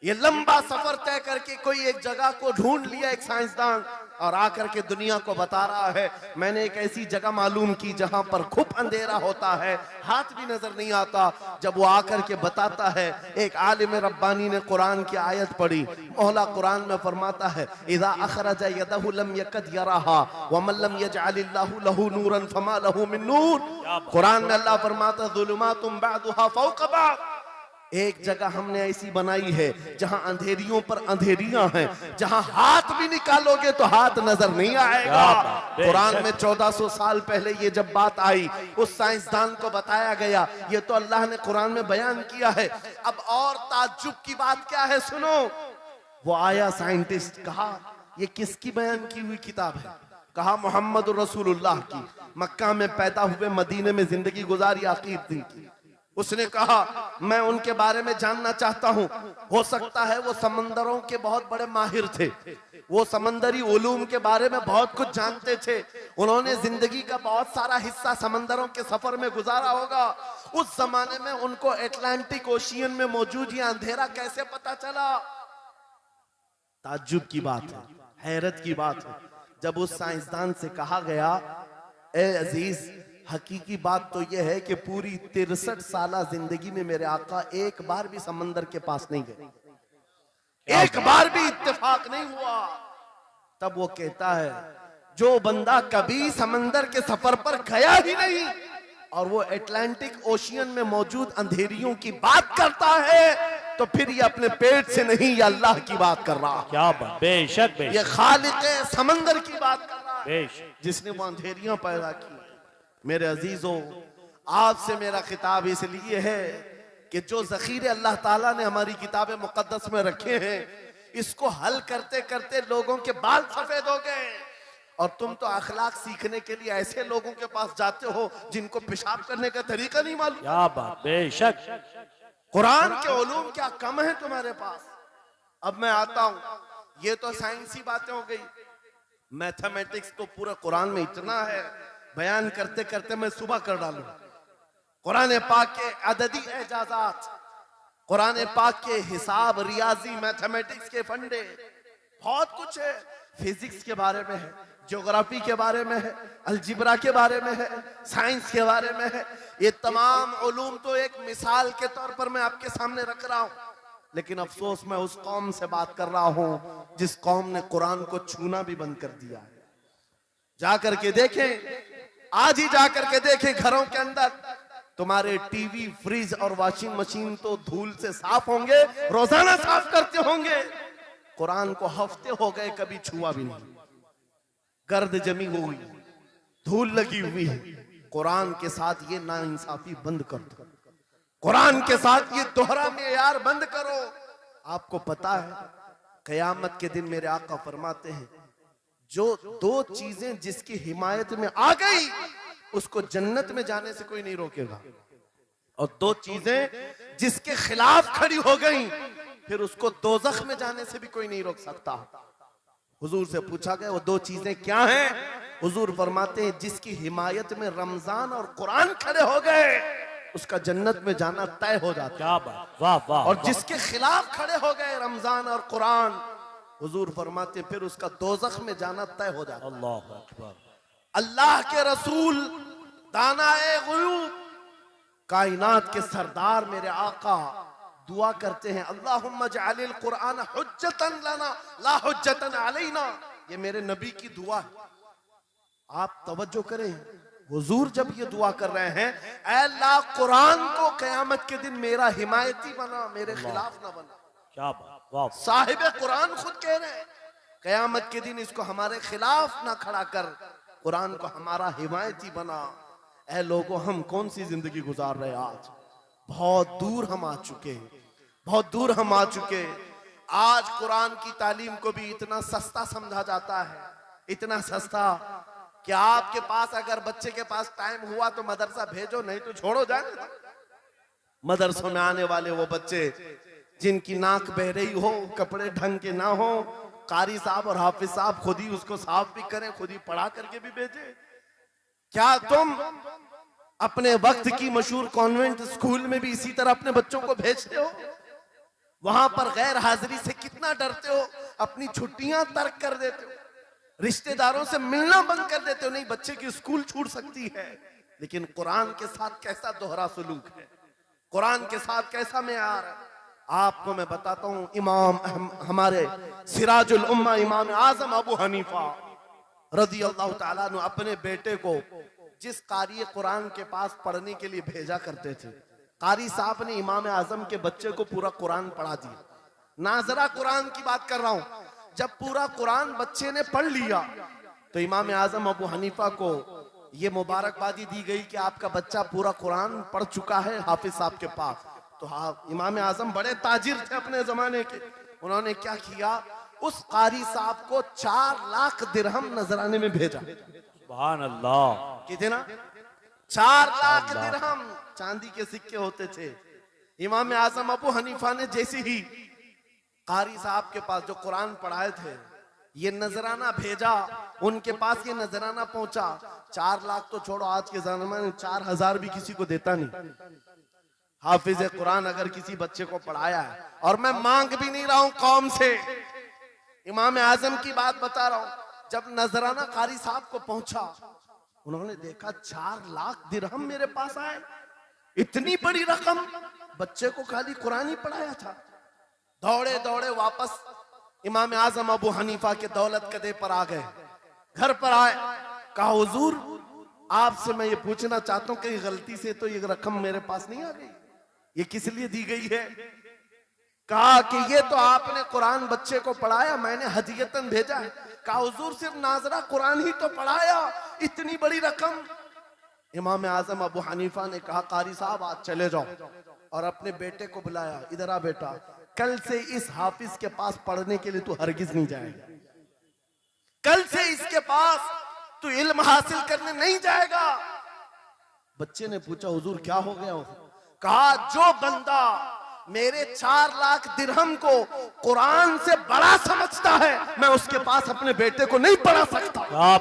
ये लंबा सफर तय करके कोई एक जगह को ढूंढ लिया एक साइंसदान, और आकर के दुनिया को बता रहा है मैंने एक ऐसी जगह मालूम की जहां पर खूब अंधेरा होता है, हाथ भी नजर नहीं आता। जब वो आकर के बताता है, एक आलिम रब्बानी ने कुरान की आयत पढ़ी, मौला कुरान में फरमाता है इज़ा अखरज यदहु लम यकद यराहा व मन लम यजअलिल्लाहु लहू नूरन फमा लहू मिन नूर। कुरान में अल्लाह फरमाता है ज़ुलुमातुम बअदुहा फौक़ बअद, एक जगह हमने ऐसी बनाई है जहां अंधेरियों पर अंधेरियां हैं, जहां हाथ भी निकालोगे तो हाथ नजर नहीं आएगा। कुरान में 1400 साल पहले ये जब बात आई, उस साइंसदान को बताया गया, ये तो अल्लाह ने कुरान में बयान किया है। अब और ताज्जुब की बात क्या है, सुनो। वो आया साइंटिस्ट, कहा ये किसकी बयान की हुई किताब है? कहा मोहम्मद रसूलुल्लाह की, मक्का में पैदा हुए, मदीने में जिंदगी गुजारी, आखिर दिन की। उसने कहा मैं उनके बारे में जानना चाहता हूं, हो सकता है वो समंदरों के बहुत बड़े माहिर थे, वो समंदरी उलूम के बारे में बहुत कुछ जानते थे, उन्होंने जिंदगी का बहुत सारा हिस्सा समंदरों के सफर में गुजारा होगा। उस जमाने में उनको अटलांटिक ओशियन में मौजूद ये अंधेरा कैसे पता चला? ताज्जुब की बात है, हैरत की बात है। जब उस साइंसदान से कहा गया, ए अजीज, हकीकी बात तो यह है कि पूरी 63 साल जिंदगी में मेरे आका एक बार भी समंदर के पास नहीं गए, एक बार भी इत्तेफाक नहीं हुआ। तब वो कहता है, जो बंदा कभी समंदर के सफर पर गया ही नहीं और वो अटलांटिक ओशियन में मौजूद अंधेरियों की बात करता है, तो फिर ये अपने पेट से नहीं, ये अल्लाह की बात कर रहा। क्या बात, बेशक बेशक, ये खालिक समंदर की बात कर रहा है, बेशक, जिसने वो अंधेरियां पैदा की। मेरे अजीजों, आपसे मेरा खिताब इसलिए है कि जो जखीरे अल्लाह ताला ने हमारी किताब मुकद्दस में रखे हैं, इसको हल करते करते लोगों के बाल सफेद हो गए, और तुम तो अखलाक सीखने के लिए ऐसे लोगों के पास जाते हो जिनको पेशाब करने का तरीका नहीं मालूम। क्या बात, बेशक, कुरान के उलूम क्या कम है तुम्हारे पास? अब मैं आता हूं, ये तो साइंसी बातें हो गई, मैथमेटिक्स तो पूरा कुरान में इतना है, बयान करते करते मैं सुबह कर डालूं। कुरान पाक के अददी एजाजात, कुरान पाक के हिसाब, रियाजी, मैथमेटिक्स के फंडे, बहुत कुछ है। फिजिक्स के बारे में है, ज्योग्राफी के बारे में है, अलजिब्रा के बारे में है, साइंस के बारे में है। ये तमाम उलूम तो एक मिसाल के तौर पर मैं आपके सामने रख रहा हूं, लेकिन अफसोस मैं उस कौम से बात कर रहा हूं जिस कौम ने कुरान को छूना भी बंद कर दिया है। जाकर के देखें, आज ही जाकर के देखें, घरों के अंदर तुम्हारे टीवी, फ्रिज और वॉशिंग मशीन तो धूल से साफ होंगे, रोजाना साफ करते होंगे, कुरान को हफ्ते हो गए कभी छुआ भी नहीं, गर्द जमी हुई, धूल लगी हुई है। कुरान के साथ ये नाइंसाफी बंद कर दो, कुरान के साथ ये दोहरा मेयार बंद करो। आपको पता है, कयामत के दिन मेरे आका फरमाते हैं, जो दो चीजें जिसकी हिमायत में आ गई उसको जन्नत में जाने से कोई नहीं रोकेगा, और दो चीजें जिसके खिलाफ खड़ी हो गई फिर उसको दोज़ख में जाने से भी कोई नहीं रोक सकता। हुजूर से पूछा गया, वो दो चीजें क्या हैं? हुजूर फरमाते हैं, जिसकी हिमायत में रमजान और कुरान खड़े हो गए उसका जन्नत में जाना तय हो जाता है। क्या बात, वाह वाह, और जिसके खिलाफ खड़े हो गए रमजान और कुरान, हुजूर फरमाते फिर उसका दोज़ख में जाना तय हो जाता है। अल्लाह अकबर। अल्लाह के रसूल, दानाए गुयूब, कायनात के सरदार मेरे आका दुआ करते हैं, अल्लाहुम्मा जअलिल कुरान हुज्जतन लना ला हुज्जतन अलैना। ये मेरे नबी की दुआ है, आप तवज्जो करें। हुजूर जब ये दुआ कर रहे हैं, ऐ अल्लाह कुरान को क़यामत के दिन मेरा हिमायती बना, मेरे खिलाफ ना बना। क्या बात, वाह, साहिब कुरान खुद कह रहे हैं, कयामत के दिन इसको हमारे खिलाफ ना खड़ा कर, कुरान को हमारा हिमायती बना। ऐ लोगों, हम कौन सी जिंदगी गुजार रहे हैं आज? बहुत दूर हम आ चुके हैं, बहुत दूर हम आ चुके हैं। आज कुरान की तालीम को भी इतना सस्ता समझा जाता है, इतना सस्ता कि आपके पास अगर बच्चे के पास टाइम हुआ तो मदरसा भेजो, नहीं तो छोड़ो जाने। मदरसों में आने वाले वो बच्चे जिनकी नाक बह रही हो, कपड़े ढंग के ना हो, कारी साहब और हाफिज साहब खुद ही उसको साफ भी करें, खुद ही पढ़ा करके भी भेजे। क्या तुम अपने वक्त की मशहूर कॉन्वेंट स्कूल में भी इसी तरह अपने बच्चों को भेजते हो? वहां पर गैर हाजिरी से कितना डरते हो, अपनी छुट्टियां तर्क कर देते हो, रिश्तेदारों से मिलना बंद कर देते हो। नहीं, बच्चे की स्कूल छूट सकती है, लेकिन कुरान के साथ कैसा दोहरा सलूक है, कुरान के साथ कैसा मेयार है। आपको मैं बताता हूं, इमाम हमारे सिराजुल उम्मा इमाम आजम अबू हनीफा रज़ी अल्लाह ताला अन्हु अपने बेटे को जिस कारी कुरान के पास पढ़ने के लिए भेजा करते थे, कारी साहब ने इमाम आजम के बच्चे को पूरा कुरान पढ़ा दिया। नाजरा कुरान की बात कर रहा हूं। जब पूरा कुरान बच्चे ने पढ़ लिया तो इमाम आजम अबू हनीफा को ये मुबारकबादी दी गई कि आपका बच्चा पूरा कुरान पढ़ चुका है हाफिज साहब के पास। तो हाँ, इमाम आजम बड़े ताजिर थे अपने जमाने के। उन्होंने क्या किया, उस कारी साहब को 4 लाख दिरहम नजराने में भेजा। सुभान अल्लाह। कितना? 4 लाख दिरहम चांदी के सिक्के होते थे। इमाम आजम अबू हनीफा ने जैसे ही कारी साहब के पास जो कुरान पढ़ाए थे ये नजराना भेजा, उनके पास ये नजराना पहुंचा। 4 लाख तो छोड़ो, आज के जमाने में 4000 भी किसी को देता नहीं। हाफिज कुरान अगर किसी बच्चे को पढ़ाया है, और मैं मांग भी नहीं रहा हूं कौम से, इमाम आजम की बात बता रहा हूं। जब नजराना कारी साहब को पहुंचा, उन्होंने देखा 4 लाख दिरहम मेरे पास आए, इतनी बड़ी रकम, बच्चे को खाली कुरान ही पढ़ाया था। दौड़े दौड़े वापस इमाम आजम अबू हनीफा के दौलत कदे पर आ गए। घर पर आए, कहा हुजूर आपसे मैं ये पूछना चाहता हूं कि गलती से तो ये रकम मेरे पास नहीं आ गई, ये किस लिए दी गई है? कहा कि ये तो आपने कुरान बच्चे को पढ़ाया, मैंने हदियतन भेजा है। कहा हुजूर सिर्फ नाजरा कुरान ही तो पढ़ाया, इतनी बड़ी रकम। इमाम आजम अबू हनीफा ने कहा कारी साहब आज चले जाओ, और अपने बेटे को बुलाया, इधर आ बेटा, कल से इस हाफिज के पास पढ़ने के लिए तू हरगिज नहीं जाएगा, कल से इसके पास तू इल्म हासिल करने नहीं जाएगा। बच्चे ने पूछा हुजूर क्या हो गया? कहा जो बंदा मेरे 4 लाख दिरहम को कुरान से बड़ा समझता है, मैं उसके पास अपने बेटे को नहीं पढ़ा सकता। वाह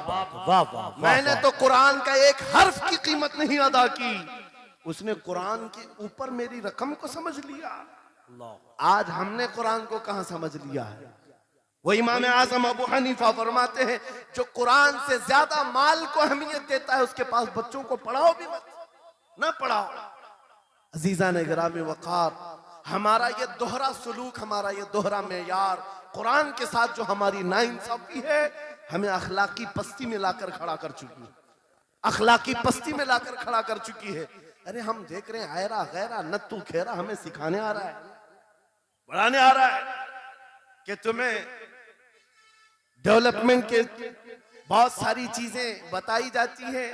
वाह वाह, मैंने तो कुरान का एक हर्फ की कीमत नहीं अदा की, उसने कुरान के ऊपर मेरी रकम को समझ लिया। आज हमने कुरान को कहां समझ लिया है? वो इमाम आजम अबू हनीफा फरमाते हैं जो कुरान से ज्यादा माल को अहमियत देता है उसके पास बच्चों को पढ़ाओ भी मत, ना पढ़ाओ। अजीजा ने गिरामी वकार, हमारा ये दोहरा सुलूक, हमारा ये दोहरा मेयार कुरान के साथ जो हमारी नाइंसाफी है, हमें अखलाकी पस्ती में लाकर खड़ा कर चुकी है, अखलाकी पस्ती में लाकर खड़ा कर चुकी है। अरे हम देख रहे हैं आयरा गैरा नत्तू खेरा हमें सिखाने आ रहा है, बढ़ाने आ रहा है कि तुम्हें डेवलपमेंट के बहुत सारी चीजें बताई जाती है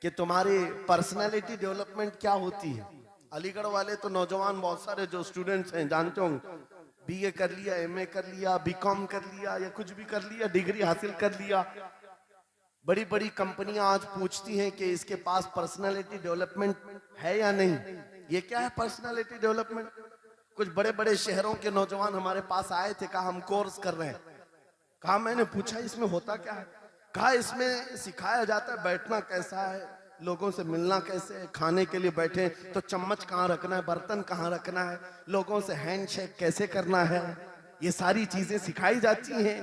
कि तुम्हारी पर्सनालिटी डेवलपमेंट क्या होती है। अलीगढ़ वाले तो नौजवान बहुत सारे जो स्टूडेंट्स हैं जानते होंगे, बीए कर लिया, एमए कर लिया, बीकॉम कर लिया, या कुछ भी कर लिया, डिग्री हासिल कर लिया। बड़ी बड़ी कंपनियां आज पूछती हैं कि इसके पास पर्सनालिटी डेवलपमेंट है या नहीं। ये क्या है पर्सनालिटी डेवलपमेंट? कुछ बड़े बड़े शहरों के नौजवान हमारे पास आए थे, कहा हम कोर्स कर रहे हैं। कहा मैंने पूछा इसमें होता क्या है? कहा इसमें सिखाया जाता है बैठना कैसा है, लोगों से मिलना कैसे है, खाने के लिए बैठे तो चम्मच कहाँ रखना है, बर्तन कहाँ रखना है, लोगों से हैंडशेक कैसे करना है, ये सारी चीजें सिखाई जाती हैं।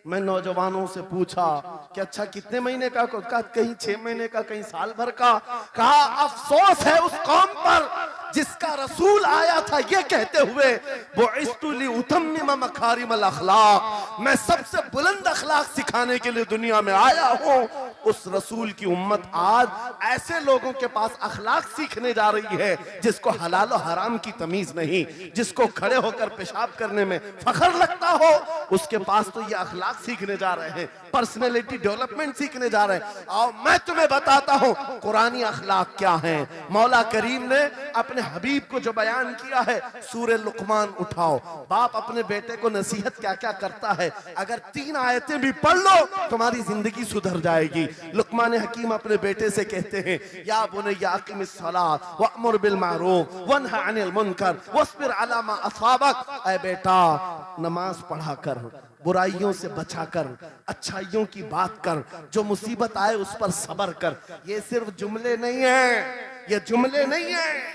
मैं नौजवानों से पूछा कि अच्छा कितने महीने का? कहा कहीं 6 महीने का, कहीं साल भर का। कहा अफसोस है उस कौम पर जिसका रसूल आया था ये कहते हुए बुइस्तुली उतम्मिम मकारिमल अखलाक, मैं सबसे बुलंद अखलाक सिखाने के लिए दुनिया में आया हूँ। उस रसूल की उम्मत आज ऐसे लोगों के पास अखलाक सीखने जा रही है जिसको हलाल और हराम की तमीज नहीं, जिसको खड़े होकर पेशाब करने में फख्र लगता हो, उसके पास तो ये अखलाक सीखने जा रहे हैं, पर्सनैलिटी डेवलपमेंट सीखने जा रहे हैं। और मैं तुम्हें बताता हूं कुरानी अखलाक क्या है। मौला करीम ने अपने हबीब को जो बयान किया है, सूरह लुकमान उठाओ, बाप अपने बेटे को नसीहत क्या क्या करता है, अगर 3 आयतें भी पढ़ लो तुम्हारी जिंदगी सुधर जाएगी। लुकमान हकीम अपने बेटे से कहते हैं या बुनय्या अक़िमिस सलात वअमुर बिल मारूफ वन्हा अनिल मुनकर वस्बिर अला मा असाबक, ऐ बेटा नमाज पढ़ा कर, बुराइयों से बचा कर, अच्छाइयों की बात कर, जो मुसीबत आए उस पर सब्र कर। ये सिर्फ जुमले नहीं है, ये जुमले नहीं है।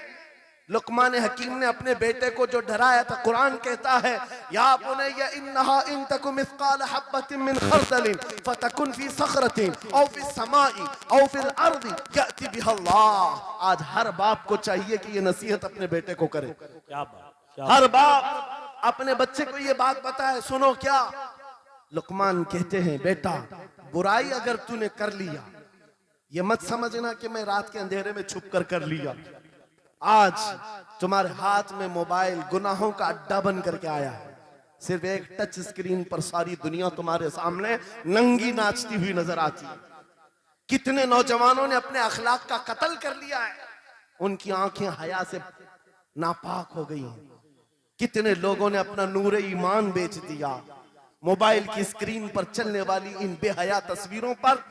लुकमान हकीम ने अपने बेटे को जो डराया था, कुरान कहता है या बुनय्या इन्नहा इन तकु मिस्काल हब्बतिन मिन खर्दलिन फतकुन फी सखरतिन औ फी समाई औ फिल अर्दी याति बिहल्लाह। आज हर बाप को चाहिए कि ये नसीहत अपने बेटे को करे। क्या बात, हर बाप अपने बच्चे को ये बात बताए, सुनो क्या लुकमान कहते हैं, बेटा बुराई अगर तूने कर लिया, ये मत समझना कि मैं रात के अंधेरे में छुप कर लिया। आज तुम्हारे हाथ में मोबाइल गुनाहों का अड्डा बन करके आया है। सिर्फ एक टच स्क्रीन पर सारी दुनिया तुम्हारे सामने नंगी नाचती हुई नजर आती है। कितने नौजवानों ने अपने अखलाक का कत्ल कर लिया है, उनकी आंखें हया से नापाक हो गई हैं। कितने लोगों ने अपना नूर ईमान बेच दिया मोबाइल की स्क्रीन पर चलने वाली इन बेहया तस्वीरों पर।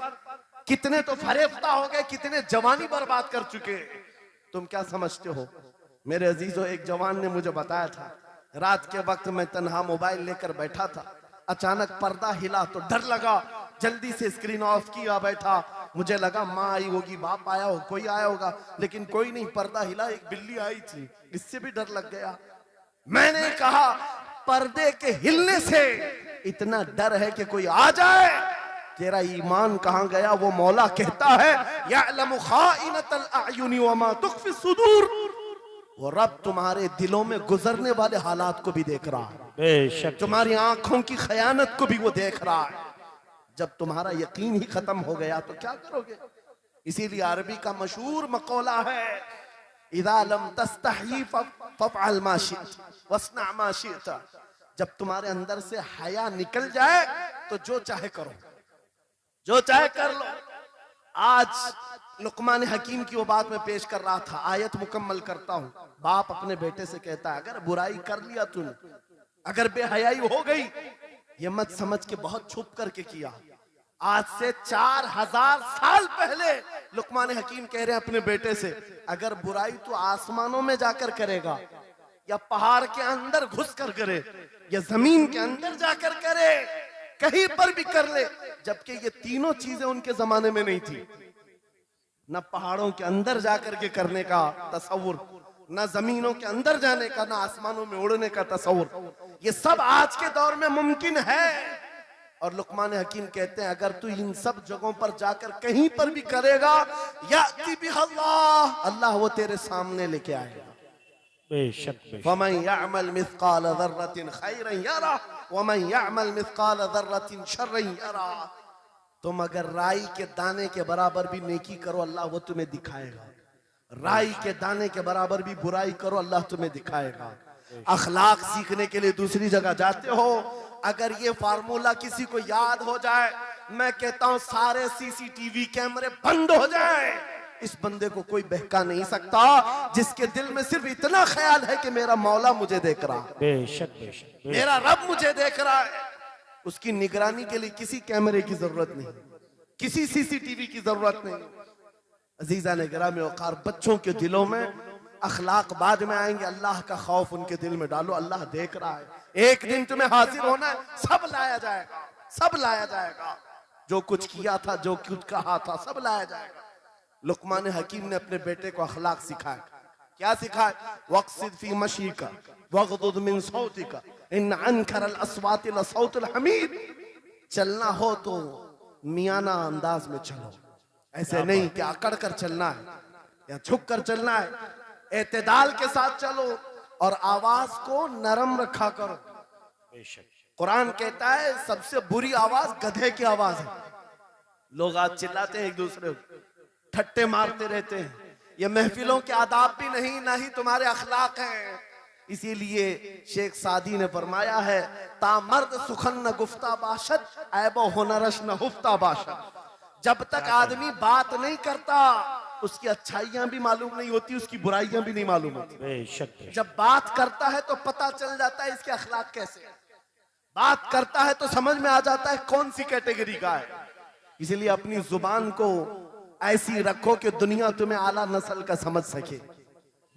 कितने तो फरेफ्ता हो गए, कितने जवानी बर्बाद कर चुके। तुम क्या समझते हो? मेरे अजीजों, एक जवान ने मुझे बताया था, रात के वक्त मैं तन्हा मोबाइल लेकर बैठा था, अचानक पर्दा हिला तो डर लगा, जल्दी से स्क्रीन ऑफ किया, बैठा। मुझे लगा माँ आई होगी, बाप आया हो, कोई आया होगा, लेकिन कोई नहीं। पर्दा हिला, एक बिल्ली आई थी, इससे भी डर लग गया। मैंने कहा पर्दे के हिलने से इतना डर है कि कोई आ जाए, तेरा ईमान कहां गया? वो मौला कहता है यअलमु खाइनतल अयुनि वमा तुख्फी सुदूर, वो रब तुम्हारे दिलों में गुजरने वाले हालात को भी देख रहा है, बेशक तुम्हारी आंखों की खयानत को भी वो देख रहा है। जब तुम्हारा यकीन ही खत्म हो गया तो क्या करोगे? इसीलिए अरबी का मशहूर मकौला है, इज़ा लम तस्तही फफ़अल मा शिअत वस्ना मा शिअत। जब तुम्हारे अंदर से हया निकल जाए तो जो चाहे करो, जो चाहे कर लो। आज लुकमान हकीम की वो बात मैं पेश कर रहा था, आयत मुकम्मल करता हूँ। बाप अपने बेटे से कहता है, अगर बुराई कर लिया तूने, अगर बेहयाई हो गई, ये मत समझ के बहुत छुप करके किया। आज से 4000 साल पहले लुकमान हकीम कह रहे हैं अपने बेटे से, अगर बुराई तू आसमानों में जाकर करेगा, या पहाड़ के अंदर घुस कर करे, या जमीन के अंदर जाकर करे, कहीं पर भी कर ले। जबकि ये तीनों चीजें उनके जमाने में नहीं थी, न पहाड़ों के अंदर जाकर के करने का तसव्वुर, न जमीनों के अंदर जाने का, न आसमानों में उड़ने का तसव्वुर। ये सब आज के दौर में मुमकिन है। और लुकमान हकीम कहते हैं, अगर तू इन सब जगहों पर जाकर कहीं पर भी करेगा, याती बिहल्लाह, अल्लाह वो तेरे सामने लेके आएगा। बेशक फमन यअमल मिस्काल ज़र्रतिन खैरन यरा वमन यअमल मिस्काल ज़र्रतिन शर्रन यरा। तुम अगर राई के दाने के बराबर भी नेकी करो, अल्लाह वो तुम्हें दिखाएगा। राई के दाने के बराबर भी बुराई करो, अल्लाह तुम्हें दिखाएगा। अखलाक सीखने के लिए दूसरी जगह जाते हो, अगर ये फार्मूला किसी को याद हो जाए, मैं कहता हूं सारे सीसीटीवी कैमरे बंद हो जाए, इस बंदे को कोई बहका नहीं सकता, जिसके दिल में सिर्फ इतना ख्याल है कि मेरा मौला मुझे देख रहा है, बेशक बेशक मेरा रब मुझे देख रहा है। उसकी निगरानी के लिए किसी कैमरे की जरूरत नहीं, किसी सीसीटीवी की जरूरत नहीं। अजीजा ने गिरामी वक़ार, बच्चों के दिलों में अखलाक बाद में आएंगे, अल्लाह का खौफ उनके दिल में डालो, अल्लाह देख रहा है। एक दिन तुम्हें हाजिर होना है, सब लाया जाएगा, सब लाया जाएगा, जो कुछ किया था, जो कुछ कहा था, सब लाया जाएगा। लुकमान हकीम ने अपने बेटे को अखलाक सिखाया। क्या सिखाया? वक़्सिद फी मशीका वग़दुद मिन सौतिका इन अनकरल अस्वाति लसौतुल हमीद। चलना हो तो मियाना अंदाज में चलो, ऐसे नहीं कि अकड़ कर चलना है या झुक कर चलना है, एतदाल के साथ चलो और आवाज को नरम रखा करो। बेशक कुरान कहता है सबसे बुरी आवाज गधे की आवाज है। लोग आज चिल्लाते हैं एक दूसरे को, ठट्टे मारते रहते हैं, ये महफिलों के आदाब भी नहीं, ना ही तुम्हारे अखलाक हैं। इसीलिए शेख सादी ने फरमाया है, तामर्द सुखन न गुफ्ता बाशद ऐबो हुनरश न हुफ्ता बाशद। जब तक आदमी बात नहीं करता, उसकी अच्छाइयां भी मालूम नहीं होती, उसकी बुराइयां भी नहीं मालूम होती। बेशक जब बात करता है तो पता चल जाता है इसके अखलाक कैसे हैं। बात करता है तो समझ में आ जाता है कौन सी कैटेगरी का है। इसलिए अपनी जुबान को ऐसी रखो कि दुनिया तुम्हें आला नस्ल का समझ सके।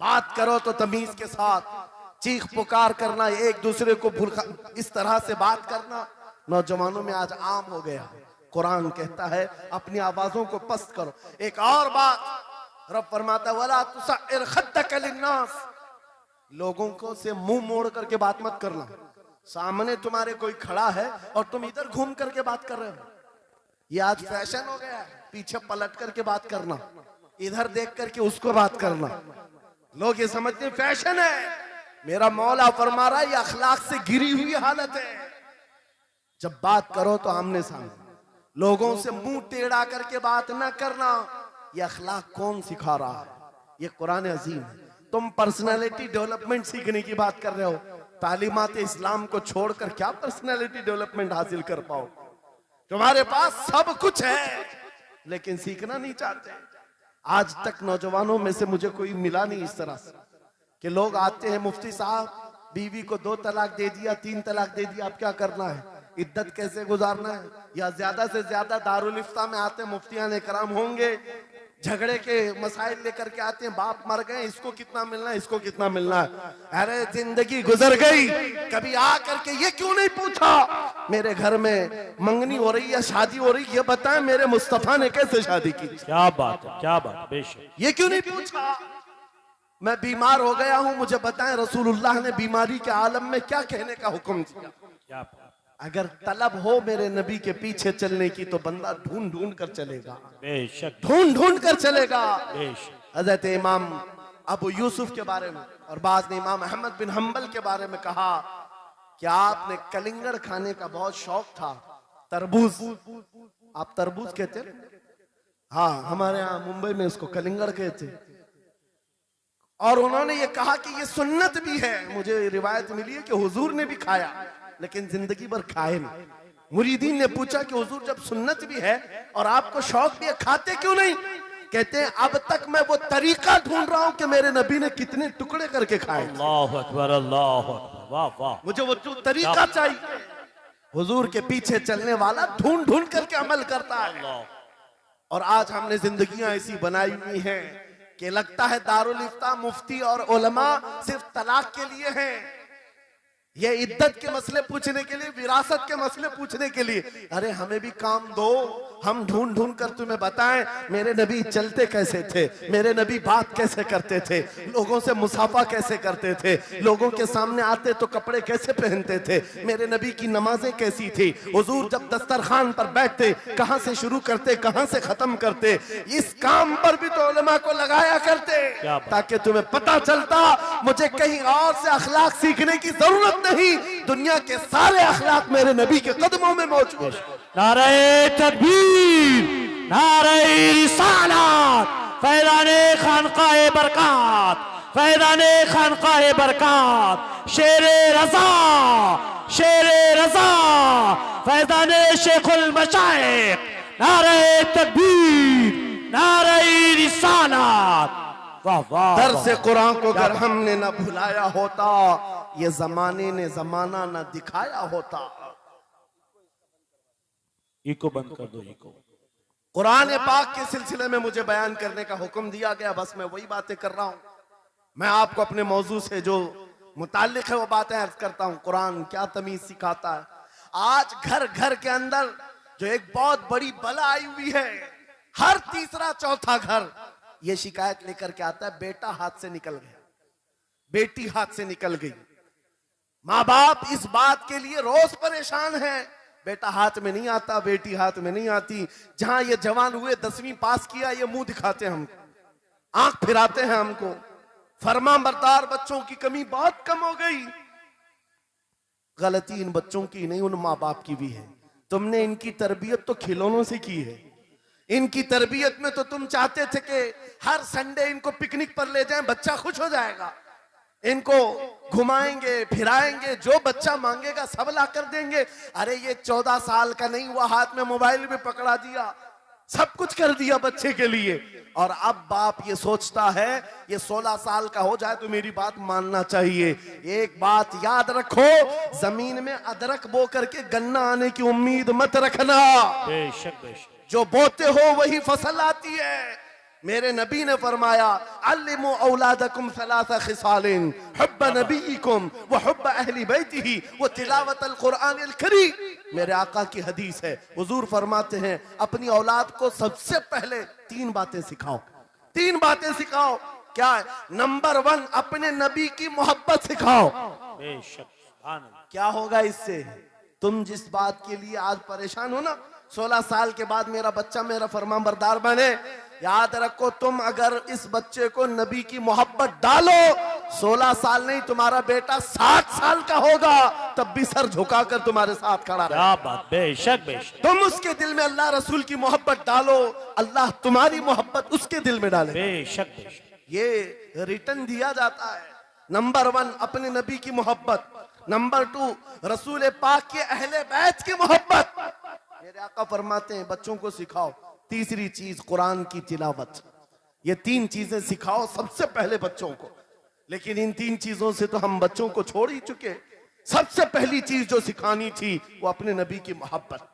बात करो तो तमीज के साथ, चीख पुकार करना, एक दूसरे को इस तरह से बात करना नौजवानों में आज आम हो गया। कुरान कहता है अपनी आवाजों को पस्त करो। एक और बात रब फरमाता है, वला तुसइर खद्दक लिन्नास, लोगों को से मुंह मोड़ करके बात मत करना। सामने तुम्हारे कोई खड़ा है और तुम इधर घूम करके बात कर रहे हो, ये आज फैशन हो गया है। पीछे पलट करके बात करना, इधर देख करके उसको बात करना, लोग ये समझते हैं फैशन है। मेरा मौला फरमा रहा है ये अखलाक से गिरी हुई हालत है। जब बात करो तो आमने सामने, लोगों से मुंह टेढ़ा करके बात ना करना। ये अखलाक कौन सिखा रहा है? ये कुरान अजीम है। तुम पर्सनालिटी डेवलपमेंट सीखने की बात कर रहे हो, तालीमात इस्लाम को छोड़कर क्या पर्सनालिटी डेवलपमेंट हासिल कर पाओ? तुम्हारे पास सब कुछ है लेकिन सीखना नहीं चाहते। आज तक नौजवानों में से मुझे कोई मिला नहीं इस तरह से कि लोग आते हैं, मुफ्ती साहब बीवी को 2 तलाक दे दिया, 3 तलाक दे दिया, अब क्या करना है? इद्दत कैसे गुजारना है, या ज्यादा से ज्यादा दारुल इफ्ता में आते मुफ्तियान इकराम होंगे, झगड़े के मसाइल लेकर के आते हैं, बाप मर गए, इसको कितना मिलना है, इसको कितना मिलना है। अरे जिंदगी गुजर गई, कभी आ करके ये क्यों नहीं पूछा मेरे घर में मंगनी हो रही है, शादी हो रही, ये बताएं मेरे मुस्तफा ने कैसे शादी की, क्या बात है, क्या बात, बेशक। ये क्यों नहीं पूछा। मैं बीमार हो गया हूं, मुझे बताएं रसूलुल्लाह ने बीमारी के आलम में क्या कहने का हुक्म दिया। क्या बात, अगर तलब हो मेरे नबी के पीछे चलने की तो बंदा ढूंढ ढूंढ कर चलेगा, बेशक, ढूंढ ढूंढ कर चलेगा। बेशक। हजरत इमाम अबू यूसुफ के बारे में और बाद ने इमाम अहमद बिन हम्बल के बारे में कहा कि आपने कलिंगड़ खाने का बहुत शौक था, तरबूज, आप तरबूज कहते हैं, हाँ हमारे यहाँ मुंबई में इसको कलिंगड़ कहते। और उन्होंने ये कहा कि ये सुन्नत भी है, मुझे रिवायत मिली है कि हुजूर ने भी खाया लेकिन जिंदगी भर खाए नहीं। मुरीदीन ने पूछा कि हुजूर जब सुन्नत भी है और आपको शौक भी है, खाते क्यों नहीं? कहते हैं अब तक मैं वो तरीका ढूंढ रहा हूं कि मेरे नबी ने कितने टुकड़े करके खाए। अल्लाह अकबर, अल्लाह अकबर, वाह वाह। मुझे वो तरीका चाहिए। हुजूर के पीछे चलने वाला ढूंढ ढूंढ करके अमल करता है। और आज हमने जिंदगियां ऐसी बनाई हुई हैं कि लगता है दारुल इफ्ता मुफ्ती और उलमा सिर्फ तलाक के लिए हैं, ये इद्दत के मसले पूछने के लिए, विरासत के मसले पूछने के लिए। अरे हमें भी काम दो, हम ढूंढ ढूंढ कर तुम्हें बताएं मेरे नबी चलते कैसे थे, मेरे नबी बात कैसे करते थे, लोगों से मुसाफा कैसे करते थे, लोगों के सामने आते तो कपड़े कैसे पहनते थे, मेरे नबी की नमाजें कैसी थी, हुजूर जब दस्तरखान पर बैठते कहां से शुरू करते कहां से खत्म करते। इस काम पर भी तो उलमा को लगाया करते ताकि तुम्हें पता चलता मुझे कहीं और से अखलाक सीखने की जरूरत नहीं, दुनिया के सारे अखलाक मेरे नबी के कदमों में मौजूद। नारे तकबीर, नारे रिसालत, फैज़ाने खानकाए बरकत, फैज़ाने खानकाए बरकत, शेरे रज़ा, शेरे रज़ा, फैज़ाने शेखुल मशाइख, नारे तकबीर, नारे रिसालत, वाह वाह। दर्स कुरान को अगर हमने न भुलाया होता, ये जमाने ने जमाना न दिखाया होता। इको बंद कर दो, इको। कुरान पाक के सिलसिले में मुझे बयान करने का हुक्म दिया गया, बस मैं वही बातें कर रहा हूं। मैं आपको अपने मौजू से जो मुताल्लिक है वो बातें अर्ज करता हूं। कुरान क्या तमीज सिखाता है। आज घर घर के अंदर जो एक बहुत बड़ी बला आई हुई है, हर तीसरा चौथा घर ये शिकायत लेकर के आता है बेटा हाथ से निकल गया, बेटी हाथ से निकल गई। माँ बाप इस बात के लिए रोज परेशान है, बेटा हाथ में नहीं आता, बेटी हाथ में नहीं आती। जहां ये जवान हुए 10वीं पास किया, ये मुंह दिखाते हैं हमको, आंख फिराते हैं हमको। फरमाबरदार बच्चों की कमी बहुत कम हो गई। गलती इन बच्चों की नहीं, उन माँ बाप की भी है। तुमने इनकी तरबियत तो खिलौनों से की है। इनकी तरबियत में तो तुम चाहते थे कि हर संडे इनको पिकनिक पर ले जाएं, बच्चा खुश हो जाएगा, इनको घुमाएंगे फिराएंगे, जो बच्चा मांगेगा सब ला कर देंगे। अरे ये 14 साल का नहीं हुआ, हाथ में मोबाइल भी पकड़ा दिया, सब कुछ कर दिया बच्चे के लिए। और अब बाप ये सोचता है ये 16 साल का हो जाए तो मेरी बात मानना चाहिए। एक बात याद रखो, जमीन में अदरक बो करके गन्ना आने की उम्मीद मत रखना। बेशक बेशक, जो बोते हो वही फसल आती है। मेरे नबी ने फरमाया अल्लिमु औलादकुम सलासा खिसालिन हुब्ब नबीकुम व हुब्ब अहली बैतिही व तिलावतल कुरानिल करीम। मेरे आका की हदीस है, हुजूर फरमाते हैं अपनी औलाद को सबसे पहले 3 बातें सिखाओ, 3 बातें सिखाओ। क्या है? नंबर 1 अपने नबी की मोहब्बत सिखाओ। बेशक, सुभान अल्लाह। क्या होगा इससे? तुम जिस बात के लिए आज परेशान हो ना, 16 साल के बाद मेरा बच्चा मेरा फरमाबरदार बने, याद रखो तुम अगर इस बच्चे को नबी की मोहब्बत डालो, 16 साल नहीं तुम्हारा बेटा 60 साल का होगा, तब भी सर झुकाकर तुम्हारे साथ खड़ा रहे। क्या बात, बेशक बेशक। तुम उसके दिल में अल्लाह रसूल की मोहब्बत डालो, अल्लाह तुम्हारी मोहब्बत उसके दिल में डाले। बेशक बेशक, ये रिटर्न दिया जाता है। नंबर 1 अपने नबी की मोहब्बत, नंबर 2 रसूल पाक के अहले बैत की मोहब्बत। मेरे आका फरमाते हैं बच्चों को सिखाओ। तीसरी चीज कुरान की तिलावत। ये 3 चीजें सिखाओ सबसे पहले बच्चों को। लेकिन इन 3 चीजों से तो हम बच्चों को छोड़ ही चुके। सबसे पहली चीज जो सिखानी थी वो अपने नबी की मोहब्बत।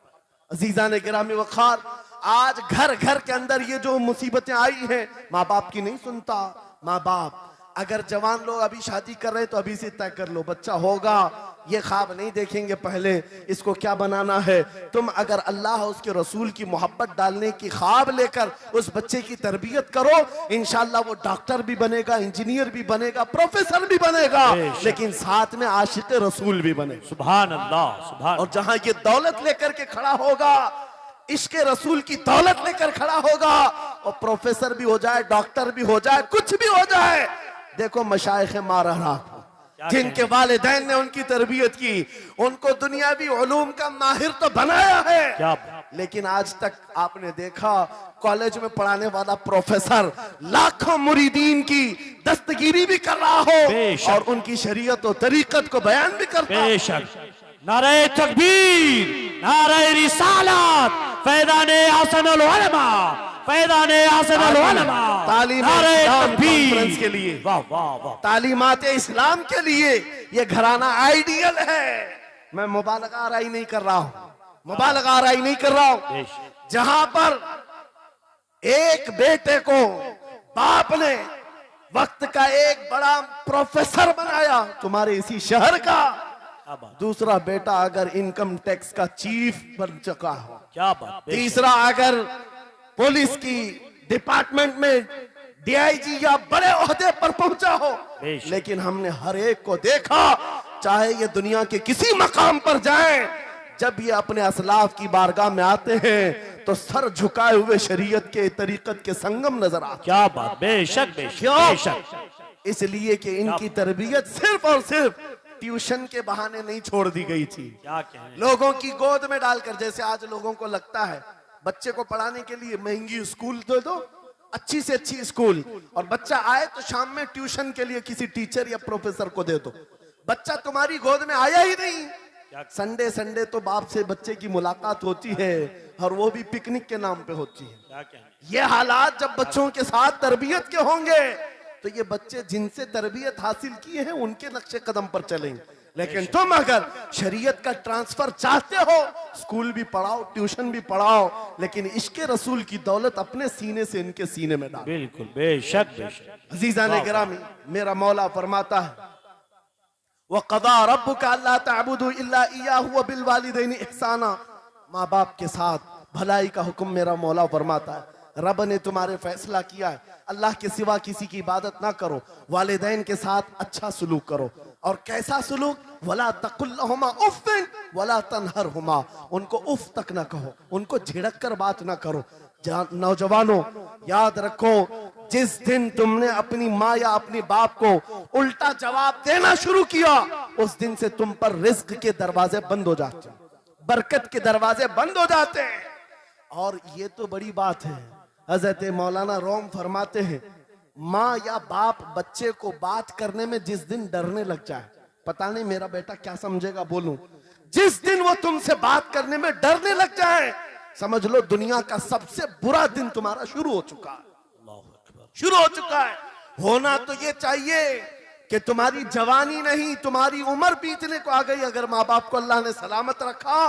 अजीजा ने गिरामी वखार, आज घर घर के अंदर ये जो मुसीबतें आई हैं, माँ बाप की नहीं सुनता। माँ बाप अगर जवान लोग अभी शादी कर रहे हैं तो अभी से तय कर लो, बच्चा होगा, ये ख्वाब नहीं देखेंगे पहले इसको क्या बनाना है। तुम अगर अल्लाह उसके रसूल की मोहब्बत डालने की ख्वाब लेकर उस बच्चे की तरबियत करो, इंशाल्लाह वो डॉक्टर भी बनेगा, इंजीनियर भी बनेगा, प्रोफेसर भी बनेगा, लेकिन साथ में आशिक रसूल भी बनेगा। सुभान अल्लाह, सुभान। और जहां ये दौलत लेकर के खड़ा होगा, इश्क रसूल की दौलत लेकर खड़ा होगा, और प्रोफेसर भी हो जाए, डॉक्टर भी हो जाए, कुछ भी हो जाए, देखो मशाइख मारहरा जिनके वालिदैन ने उनकी तरबियत की, उनको दुनियावी उलूम का माहिर तो बनाया है, क्या लेकिन आज तक आपने देखा कॉलेज में पढ़ाने वाला प्रोफेसर लाखों मुरीदीन की दस्तगीरी भी कर रहा हो और उनकी शरीयत और तरीकत को बयान भी करता हो। बेशक। नारे तकबीर, नारे रिसालत, फैज़ाने हसनुल उलमा, फैज़ाने हसनुल उलमा, नारे तकबीर के लिए, वाह वाह वाह, तालीमात इस्लाम के लिए ये घराना आइडियल है। मैं मुबालगा आराई नहीं कर रहा हूं, मुबालगा आराई नहीं कर रहा हूं। जहां पर एक बेटे को बाप ने वक्त का एक बड़ा प्रोफेसर बनाया तुम्हारे इसी शहर का, दूसरा बेटा अगर इनकम टैक्स का चीफ बन चुका हो, क्या बात, तीसरा अगर पुलिस की डिपार्टमेंट में डीआईजी या बड़े ओहदे पर पहुंचा हो, लेकिन हमने हर एक को देखा, चाहे ये दुनिया के किसी मकाम पर जाएं, जब ये अपने असलाफ की बारगाह में आते हैं तो सर झुकाए हुए शरीयत के तरीकत के संगम नजर आते। क्या बात, बेशक बेशक। इसलिए कि इनकी तरबियत सिर्फ और सिर्फ ट्यूशन के बहाने नहीं छोड़ दी गई थी, क्या कहें, लोगों की गोद में डालकर। जैसे आज लोगों को लगता है बच्चे को पढ़ाने के लिए महंगी स्कूल दे दो, अच्छी से अच्छी स्कूल, और बच्चा आए तो शाम में ट्यूशन के लिए किसी टीचर या प्रोफेसर को दे दो। बच्चा तुम्हारी गोद में आया ही नहीं। संडे संडे तो बाप से बच्चे की मुलाकात होती है, और वो भी पिकनिक के नाम पे होती है। क्या कहें, ये हालात जब बच्चों के साथ तरबियत के होंगे तो ये बच्चे जिनसे तरबियत हासिल किए हैं उनके नक्शे कदम पर चलेंगे। लेकिन तुम अगर शरीयत का ट्रांसफर चाहते हो, स्कूल भी पढ़ाओ, ट्यूशन भी पढ़ाओ, लेकिन इश्क़ रसूल की दौलत अपने सीने से इनके सीने में डालो। बिल्कुल बेशक बेशक। अजीजा ने गिरामी, मेरा मौला फरमाता है, वक़ज़ा रब्बुका अल्ला तअबुदू इल्ला इय्याहु व बिल वालिदैनि इहसाना, माँ बाप के साथ भलाई का हुक्म मेरा मौला फरमाता है। रब ने तुम्हारे फैसला किया है, अल्लाह के सिवा किसी की इबादत ना करो, वालिदैन के साथ अच्छा सलूक करो। और कैसा सलूक? वला तकुल लहुमा उफ़्फ़िन वला तनहरहुमा, उनको उफ तक ना कहो, उनको झिड़क कर बात ना करो। नौजवानों याद रखो, जिस दिन तुमने अपनी माँ या अपने बाप को उल्टा जवाब देना शुरू किया, उस दिन से तुम पर रिज्क के दरवाजे बंद हो जाते हैं, बरकत के दरवाजे बंद हो जाते हैं। और ये तो बड़ी बात है, हजरत मौलाना रोम फरमाते हैं, माँ या बाप बच्चे को बात करने में जिस दिन डरने लग जाए, पता नहीं मेरा बेटा क्या समझेगा बोलूं, जिस दिन वो तुमसे बात करने में डरने लग जाए, समझ लो दुनिया का सबसे बुरा दिन तुम्हारा शुरू हो चुका है, शुरू हो चुका है। होना तो ये चाहिए कि तुम्हारी जवानी नहीं, तुम्हारी उम्र बीतने को आ गई, अगर माँ बाप को अल्लाह ने सलामत रखा,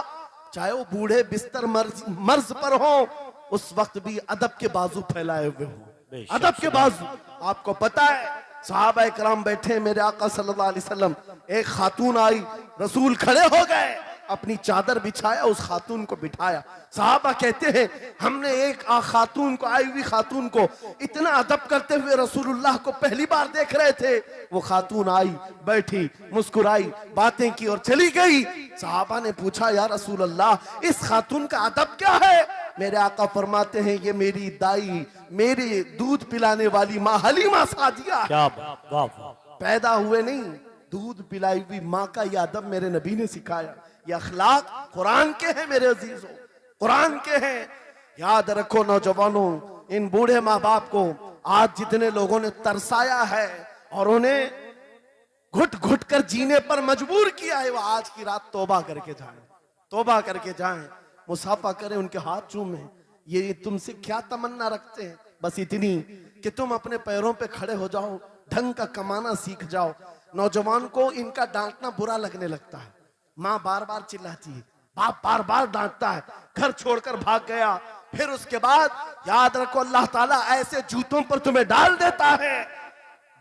चाहे वो बूढ़े बिस्तर मर्ज पर हो, उस वक्त भी अदब के बाजू फैलाए हुए हो, अदब के बाजू। आपको पता है सहाबा इकराम बैठे, मेरे आका सल्लल्लाहु अलैहि वसल्लम, एक खातून आई, रसूल खड़े हो गए, अपनी चादर बिछाया, उस खातून को बिठाया। सहाबा कहते हैं हमने एक खातून को, आई हुई खातून को इतना अदब करते हुए रसूलुल्लाह को पहली बार देख रहे थे। वो खातून आई, बैठी, मुस्कुराई, बातें की और चली गई। सहाबा ने पूछा, या रसूलल्लाह, इस खातून का अदब क्या है? मेरे आका फरमाते हैं, ये मेरी दाई, मेरी दूध पिलाने वाली माँ हलीमा सादिया, क्या बात, वाह वाह। पैदा हुए नहीं, दूध पिलाई हुई माँ का यह अदब मेरे नबी ने सिखाया। ये अखलाक कुरान के हैं मेरे अजीजों, कुरान के हैं। याद रखो नौजवानों, इन बूढ़े माँ बाप को आज जितने लोगों ने तरसाया है और उन्हें घुट घुट कर जीने पर मजबूर किया है, वो आज की रात तौबा करके जाएं, तौबा करके जाएं, मुसाफा करें, उनके हाथ चूमें। ये तुमसे क्या तमन्ना रखते हैं? बस इतनी कि तुम अपने पैरों पे खड़े हो जाओ, ढंग का कमाना सीख जाओ। नौजवान को इनका डांटना बुरा लगने लगता है। माँ बार बार चिल्लाती है, बाप बार बार डांटता है, घर छोड़कर भाग गया। फिर उसके बाद याद रखो अल्लाह ताला ऐसे जूतों पर तुम्हें डाल देता है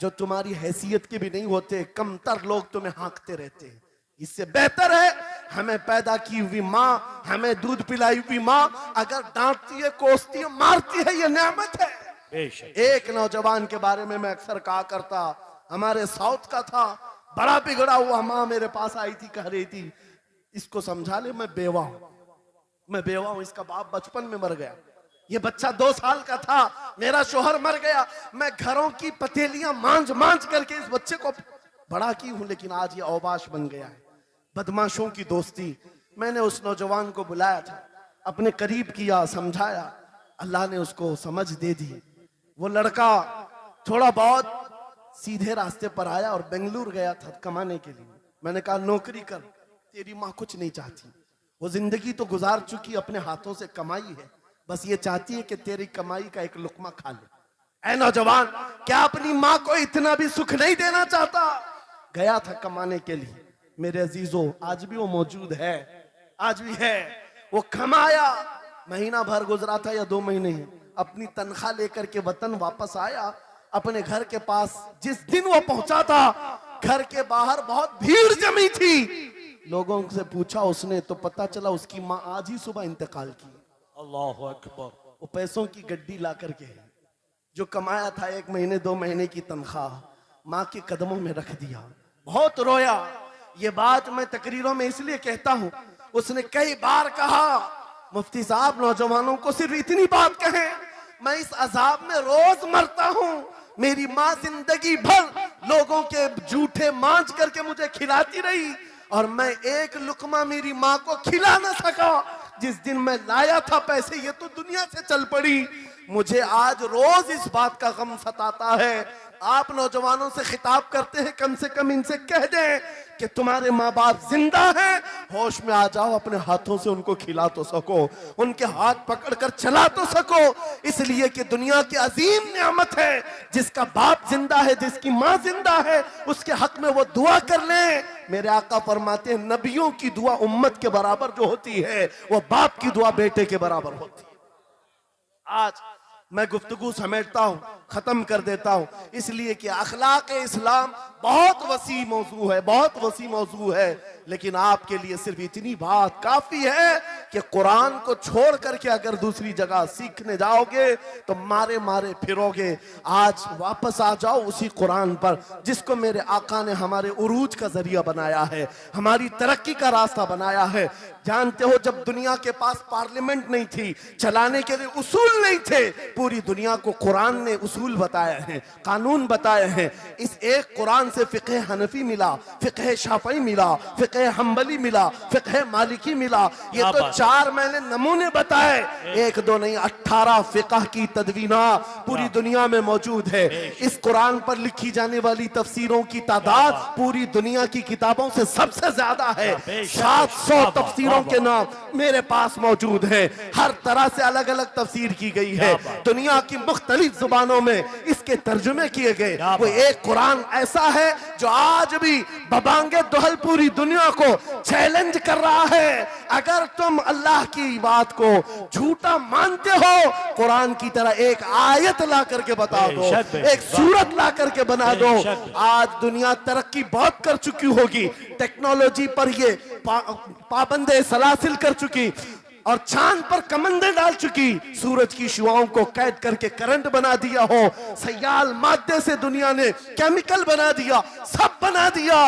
जो तुम्हारी हैसियत के भी नहीं होते, कमतर लोग तुम्हें हाँकते रहते हैं। इससे बेहतर है हमें पैदा की हुई माँ, हमें दूध पिलाई हुई माँ अगर डांटती है, कोसती है, मारती है, ये नेमत है। एक नौजवान के बारे में मैं अक्सर कहा करता, हमारे साउथ का था, बड़ा बिगड़ा हुआ। माँ मेरे पास आई थी, कह रही थी इसको समझा ले, मैं बेवा हूं, इसका बाप बचपन में मर गया, ये बच्चा 2 साल का था, मेरा शोहर मर गया, मैं घरों की पतेलियां मांझ करके इस बच्चे को बड़ा की हूं, लेकिन आज ये औबाश बन गया है। बदमाशों की दोस्ती। मैंने उस नौजवान को बुलाया था, अपने करीब किया, समझाया, अल्लाह ने उसको समझ दे दी। वो लड़का थोड़ा बहुत सीधे रास्ते पर आया और बेंगलुरु गया था कमाने के लिए। मैंने कहा नौकरी कर, तेरी माँ कुछ नहीं चाहती, वो जिंदगी तो गुजार चुकी, अपने हाथों से कमाई है, बस ये चाहती है कि तेरी कमाई का एक लुकमा खा ले। ऐ नौजवान, क्या अपनी माँ को इतना भी सुख नहीं देना चाहता? गया था कमाने के लिए। मेरे अजीजों, आज भी वो मौजूद है, आज भी है। वो कमाया, महीना भर गुजरा था या 2 महीने, अपनी तनख्वाह लेकर के वतन वापस आया। अपने घर के पास जिस दिन वो पहुंचा था, घर के बाहर बहुत भीड़ जमी थी। लोगों से पूछा उसने तो पता चला उसकी माँ आज ही सुबह इंतकाल की। अल्लाहु अकबर। वो पैसों की गड्डी ला करके जो कमाया था 1 महीने 2 महीने की तनख्वाह, माँ के कदमों में रख दिया। बहुत रोया। ये बात मैं तकरीरों में इसलिए कहता हूँ, उसने कई बार कहा मुफ्ती साहब नौजवानों को सिर्फ इतनी बात कहें, मैं इस अजाब में रोज मरता हूँ, मेरी माँ जिंदगी भर लोगों के जूठे मांझ करके मुझे खिलाती रही और मैं एक लुकमा मेरी माँ को खिला ना सका। जिस दिन मैं लाया था पैसे, ये तो दुनिया से चल पड़ी। मुझे आज रोज इस बात का गम सताता है। आप नौजवानों से खिताब करते हैं, कम से कम इनसे कह दें कि तुम्हारे माँ बाप जिंदा हैं, होश में आ जाओ, अपने हाथों से उनको खिला तो सको, उनके हाथ पकड़कर चला तो सको, इसलिए कि दुनिया की अजीम नेमत है। जिसका बाप जिंदा है, जिसकी माँ जिंदा है, उसके हक में वो दुआ कर ले। मेरे आका फरमाते हैं नबियों की दुआ उम्मत के बराबर जो होती है, वो बाप की दुआ बेटे के बराबर होती है। आज मैं गुफ्तगू समेटता हूँ, खत्म कर देता हूँ, इसलिए कि अखलाक इस्लाम बहुत वसी मौजू है, बहुत वसी मौजू है, लेकिन आपके लिए सिर्फ इतनी बात काफी है कि कुरान को छोड़ करके अगर दूसरी जगह सीखने जाओगे तो मारे मारे फिरोगे। आज वापस आ जाओ उसी कुरान पर जिसको मेरे आका ने हमारे उरूज का जरिया बनाया है, हमारी तरक्की का रास्ता बनाया है। जानते हो जब दुनिया के पास पार्लियामेंट नहीं थी, चलाने के लिए उसूल नहीं थे, पूरी दुनिया को कुरान ने उसूल बताए हैं, कानून बताए हैं। इस एक कुरान से फिक़्ह हनफी मिला, फिक़्ह शाफ़ई मिला, फिक़्ह हम्बली मिला, फिक़्ह मालिकी मिला। ये तो 4 मैंने नमूने बताए, 1-2 नहीं, 18 फिक़्ह की तदवीना पूरी दुनिया में मौजूद है। इस कुरान पर लिखी जाने वाली तफसीरों की तादाद पूरी दुनिया की किताबों से सबसे ज्यादा है। 700 तफसीरों के नाम मेरे पास मौजूद है। हर तरह से अलग अलग तफसीर की गई है, दुनिया की मुख्तलिफ जुबानों में इसके तर्जुमे किए गए। वो एक कुरान ऐसा है जो आज भी बबांगे दुहल पूरी दुनिया को चैलेंज कर रहा है। अगर तुम अल्लाह की बात को झूठा मानते हो, कुरान की तरह एक आयत ला करके बता दो, एक सूरत ला करके बना दो। आज दुनिया तरक्की बहुत कर चुकी होगी, टेक्नोलॉजी पर ये पाबंदे सलासिल कर चुकी और चांद पर कमंदे डाल चुकी, सूरज की शुआओं को कैद करके करंट बना दिया हो, सयाल मादे से दुनिया ने केमिकल बना दिया, सब बना दिया।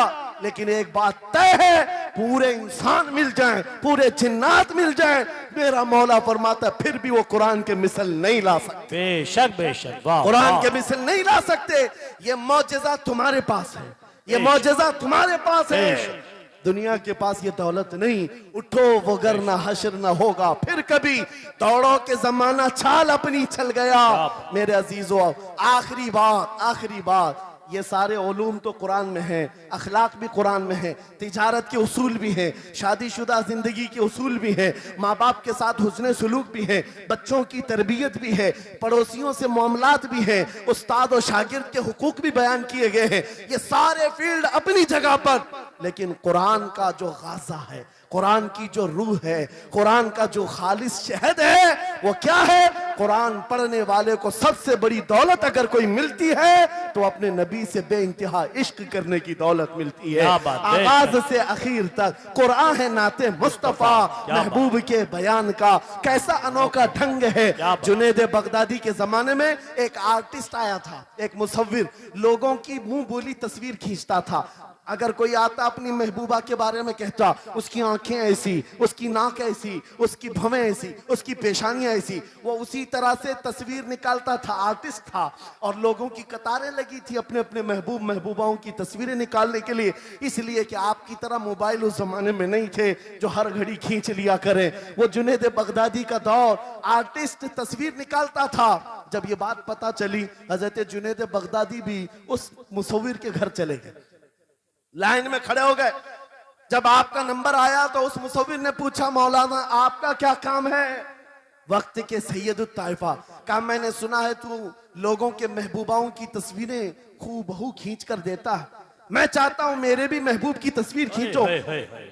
लेकिन एक बात तय है, पूरे इंसान मिल जाएं, पूरे जिन्नात मिल जाएं, मेरा मौला फरमाता फिर भी वो कुरान के मिसल नहीं ला सकते। बेशक बेशक, वाह, कुरान के मिसल नहीं ला सकते। ये मौजज़ा तुम्हारे पास है, ये मौजज़ा तुम्हारे पास है, दुनिया के पास ये दौलत नहीं। उठो वगरना हश्र न होगा फिर कभी, दौड़ो के जमाना चाल अपनी चल गया। मेरे अजीजों, आखिरी बात, ये सारे उलूम तो कुरान में हैं, अखलाक भी कुरान में है, तिजारत के उसूल भी हैं, शादीशुदा जिंदगी के उसूल भी हैं, माँ बाप के साथ हुस्न सलूक भी है, बच्चों की तरबियत भी है, पड़ोसियों से मामलात भी हैं, उस्ताद और शागिर्द के हुकूक भी बयान किए गए हैं। ये सारे फील्ड अपनी जगह पर, लेकिन कुरान का जो गाजा है, कुरान की जो रूह है, कुरान का जो खालिस शहद है, वो क्या है? कुरान पढ़ने वाले को सबसे बड़ी दौलत अगर कोई मिलती है तो अपने नबी से बेइंतहा इश्क करने की दौलत मिलती है। आगाज से आखिर तक कुरान है नाते मुस्तफा, महबूब के बयान का कैसा अनोखा ढंग है। जुनैद बगदादी के जमाने में एक आर्टिस्ट आया था, एक मुसव्विर, लोगों की मुंह बोली तस्वीर खींचता था। अगर कोई आता अपनी महबूबा के बारे में कहता, उसकी आंखें ऐसी, उसकी नाक ऐसी, उसकी भवें ऐसी, उसकी पेशानियां ऐसी, वो उसी तरह से तस्वीर निकालता था। आर्टिस्ट था और लोगों की कतारें लगी थी अपने अपने महबूब महबूबाओं की तस्वीरें निकालने के लिए। इसलिए कि आपकी तरह मोबाइल उस जमाने में नहीं थे जो हर घड़ी खींच लिया करें। वो जुनैद बगदादी का दौर, आर्टिस्ट तस्वीर निकालता था। जब ये बात पता चली, हजरत जुनैद बगदादी भी उस मुसव्विर के घर चले गए, लाइन में खड़े हो गए। जब आपका नंबर आया तो उस मुसव्विर ने पूछा, मौलाना आपका क्या काम है? वक्त के सैयदुत ताइफा, कहा मैंने सुना है तू लोगों के महबूबाओं की तस्वीरें खूबहू खींच कर देता है, मैं चाहता हूं मेरे भी महबूब की तस्वीर खींचो।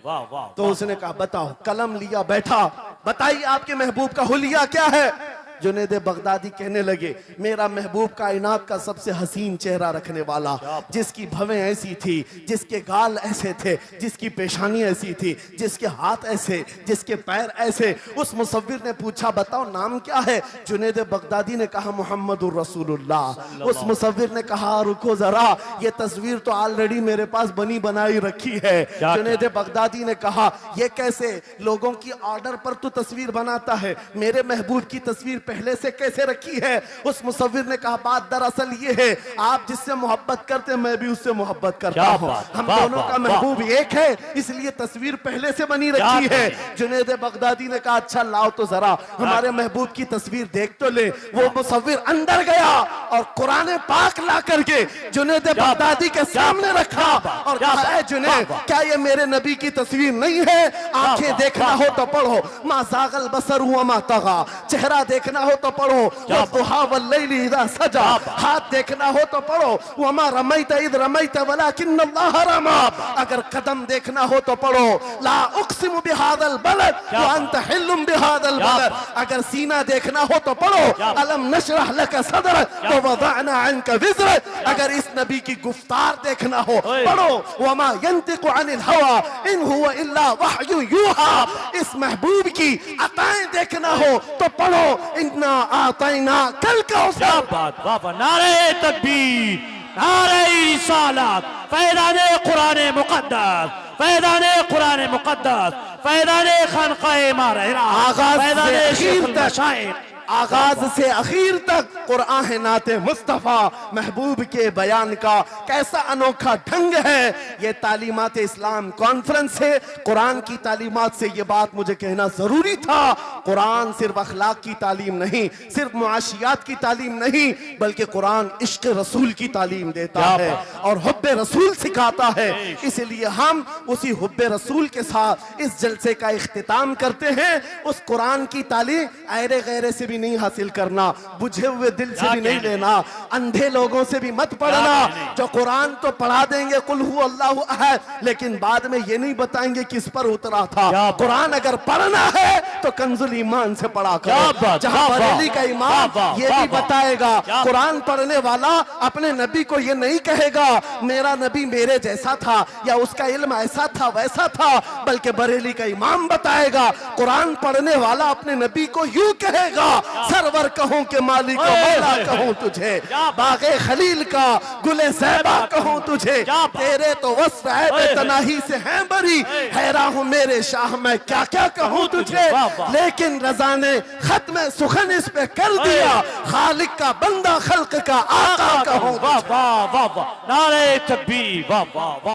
वाह वाह। तो उसने कहा बताओ। कलम लिया, बैठा, बताइए आपके महबूब का हुलिया क्या है? जुनैद बगदादी कहने लगे, मेरा महबूब कायनात का सबसे हसीन चेहरा रखने वाला, जिसकी भवें ऐसी थी, जिसके गाल ऐसे थे, जिसकी पेशानी ऐसी थी, जिसके हाथ ऐसे, जिसके पैर ऐसे। उस मुसव्विर ने पूछा बताओ नाम क्या है? जुनैद बगदादी ने कहा मोहम्मदुर रसूलुल्लाह। उस मुसव्विर ने कहा रुको जरा, ये तस्वीर तो ऑलरेडी मेरे पास बनी बनाई रखी है। जुनैद बगदादी ने कहा ये कैसे? लोगों की ऑर्डर पर तू तस्वीर बनाता है, मेरे महबूब की तस्वीर पहले से कैसे रखी है? उस मुसव्विर ने कहा बात दरअसल ये है, आप जिससे मोहब्बत करते हैं मैं भी उससे मोहब्बत करता हूं, हम दोनों का महबूब एक है, इसलिए तस्वीर पहले से बनी रखी है। जुनैद बगदादी ने कहा अच्छा लाओ तो जरा हमारे महबूब की तस्वीर देख तो ले। वो मुसव्विर अंदर गया और कुरान पाक ला करके जुनैद बगदादी के सामने रखा और कहा जुनैद क्या ये मेरे नबी की तस्वीर नहीं है? आंखें देखना हो तो पढ़ो, मा ज़ाग़ल बसर हुआ मा तग़ा, चेहरा देखना हो तो पढ़ो, वद्दुहा वल्लैलि इज़ा सजा, हाथ देखना हो तो पढ़ो, वमा रमैत इज़ रमैत वलाकिन्नल्लाह रमा, अगर कदम देखना हो तो पढ़ो, ला उक़सिमु बिहाज़ल बलद व अंत हिल्लुम बिहाज़ल बलद, अगर सीना देखना हो तो पढ़ो, अलम नशरह लका सदरक व वज़अना अन्का विज़रक, अगर इस नबी की गुफ्तार देखना हो पढ़ो, वमा यंतिकु अनिल हवा इन हुवा इल्ला वह्यु यूहा, इस महबूब की अताएं देखना हो तो पढ़ो, इन्ना आतैना कल कौसर। बाबा नारे तकबीर, नारे रिसालत, फैज़ाने कुरान मुक़द्दस, फैज़ाने कुरान मुक़द्दस, फैज़ाने खानक़ाह माहिरा, फैज़ाने शेखुल मशाइख। आगाज से आखिर तक कुरान है नाते मुस्तफा, महबूब के बयान का कैसा अनोखा ढंग है। ये तालीमात इस्लाम कॉन्फ्रेंस है, कुरान की तालीमात से ये बात मुझे कहना जरूरी था। कुरान सिर्फ अखलाक की तालीम नहीं, सिर्फ मुआशियात की तालीम नहीं, बल्कि कुरान इश्क रसूल की तालीम देता है और हुब्बे रसूल सिखाता है। इसलिए हम उसी हुब्बे रसूल के साथ इस जलसे का इख्तिताम करते हैं। उस कुरान की तालीम ऐरे गैरे से भी नहीं हासिल करना, बुझे हुए दिल से भी नहीं लेना, अंधे लोगों से भी मत पढ़ना जो कुरान तो पढ़ा देंगे कुल हु अल्लाहु अहद, लेकिन बाद में ये नहीं बताएंगे किस पर उतरा था। कुरान अगर पढ़ना है तो कंजुल ईमान से पढ़ा करो, जहां बरेली का इमाम ये भी बताएगा कुरान पढ़ने वाला अपने नबी को ये नहीं कहेगा मेरा नबी मेरे जैसा था या उसका इल्म ऐसा था वैसा था, बल्कि बरेली का इमाम बताएगा कुरान पढ़ने वाला अपने नबी को यूं कहेगा सरवर कहूं के मालिक को मौला कहूं तुझे, बागे खलील का गुले ज़ैबा कहूं तुझे, तेरे तो वस्फ है तनाही से हैं बरी, हैरान हूं मेरे शाह मैं क्या क्या कहूं तुझे। लेकिन रज़ा ने खत्म सुखन इस पे कर दिया, खालिक का बंदा खल्क का आका कहूं। वाह वाह वाह, नारे तकबीर, वाह वाह वाह।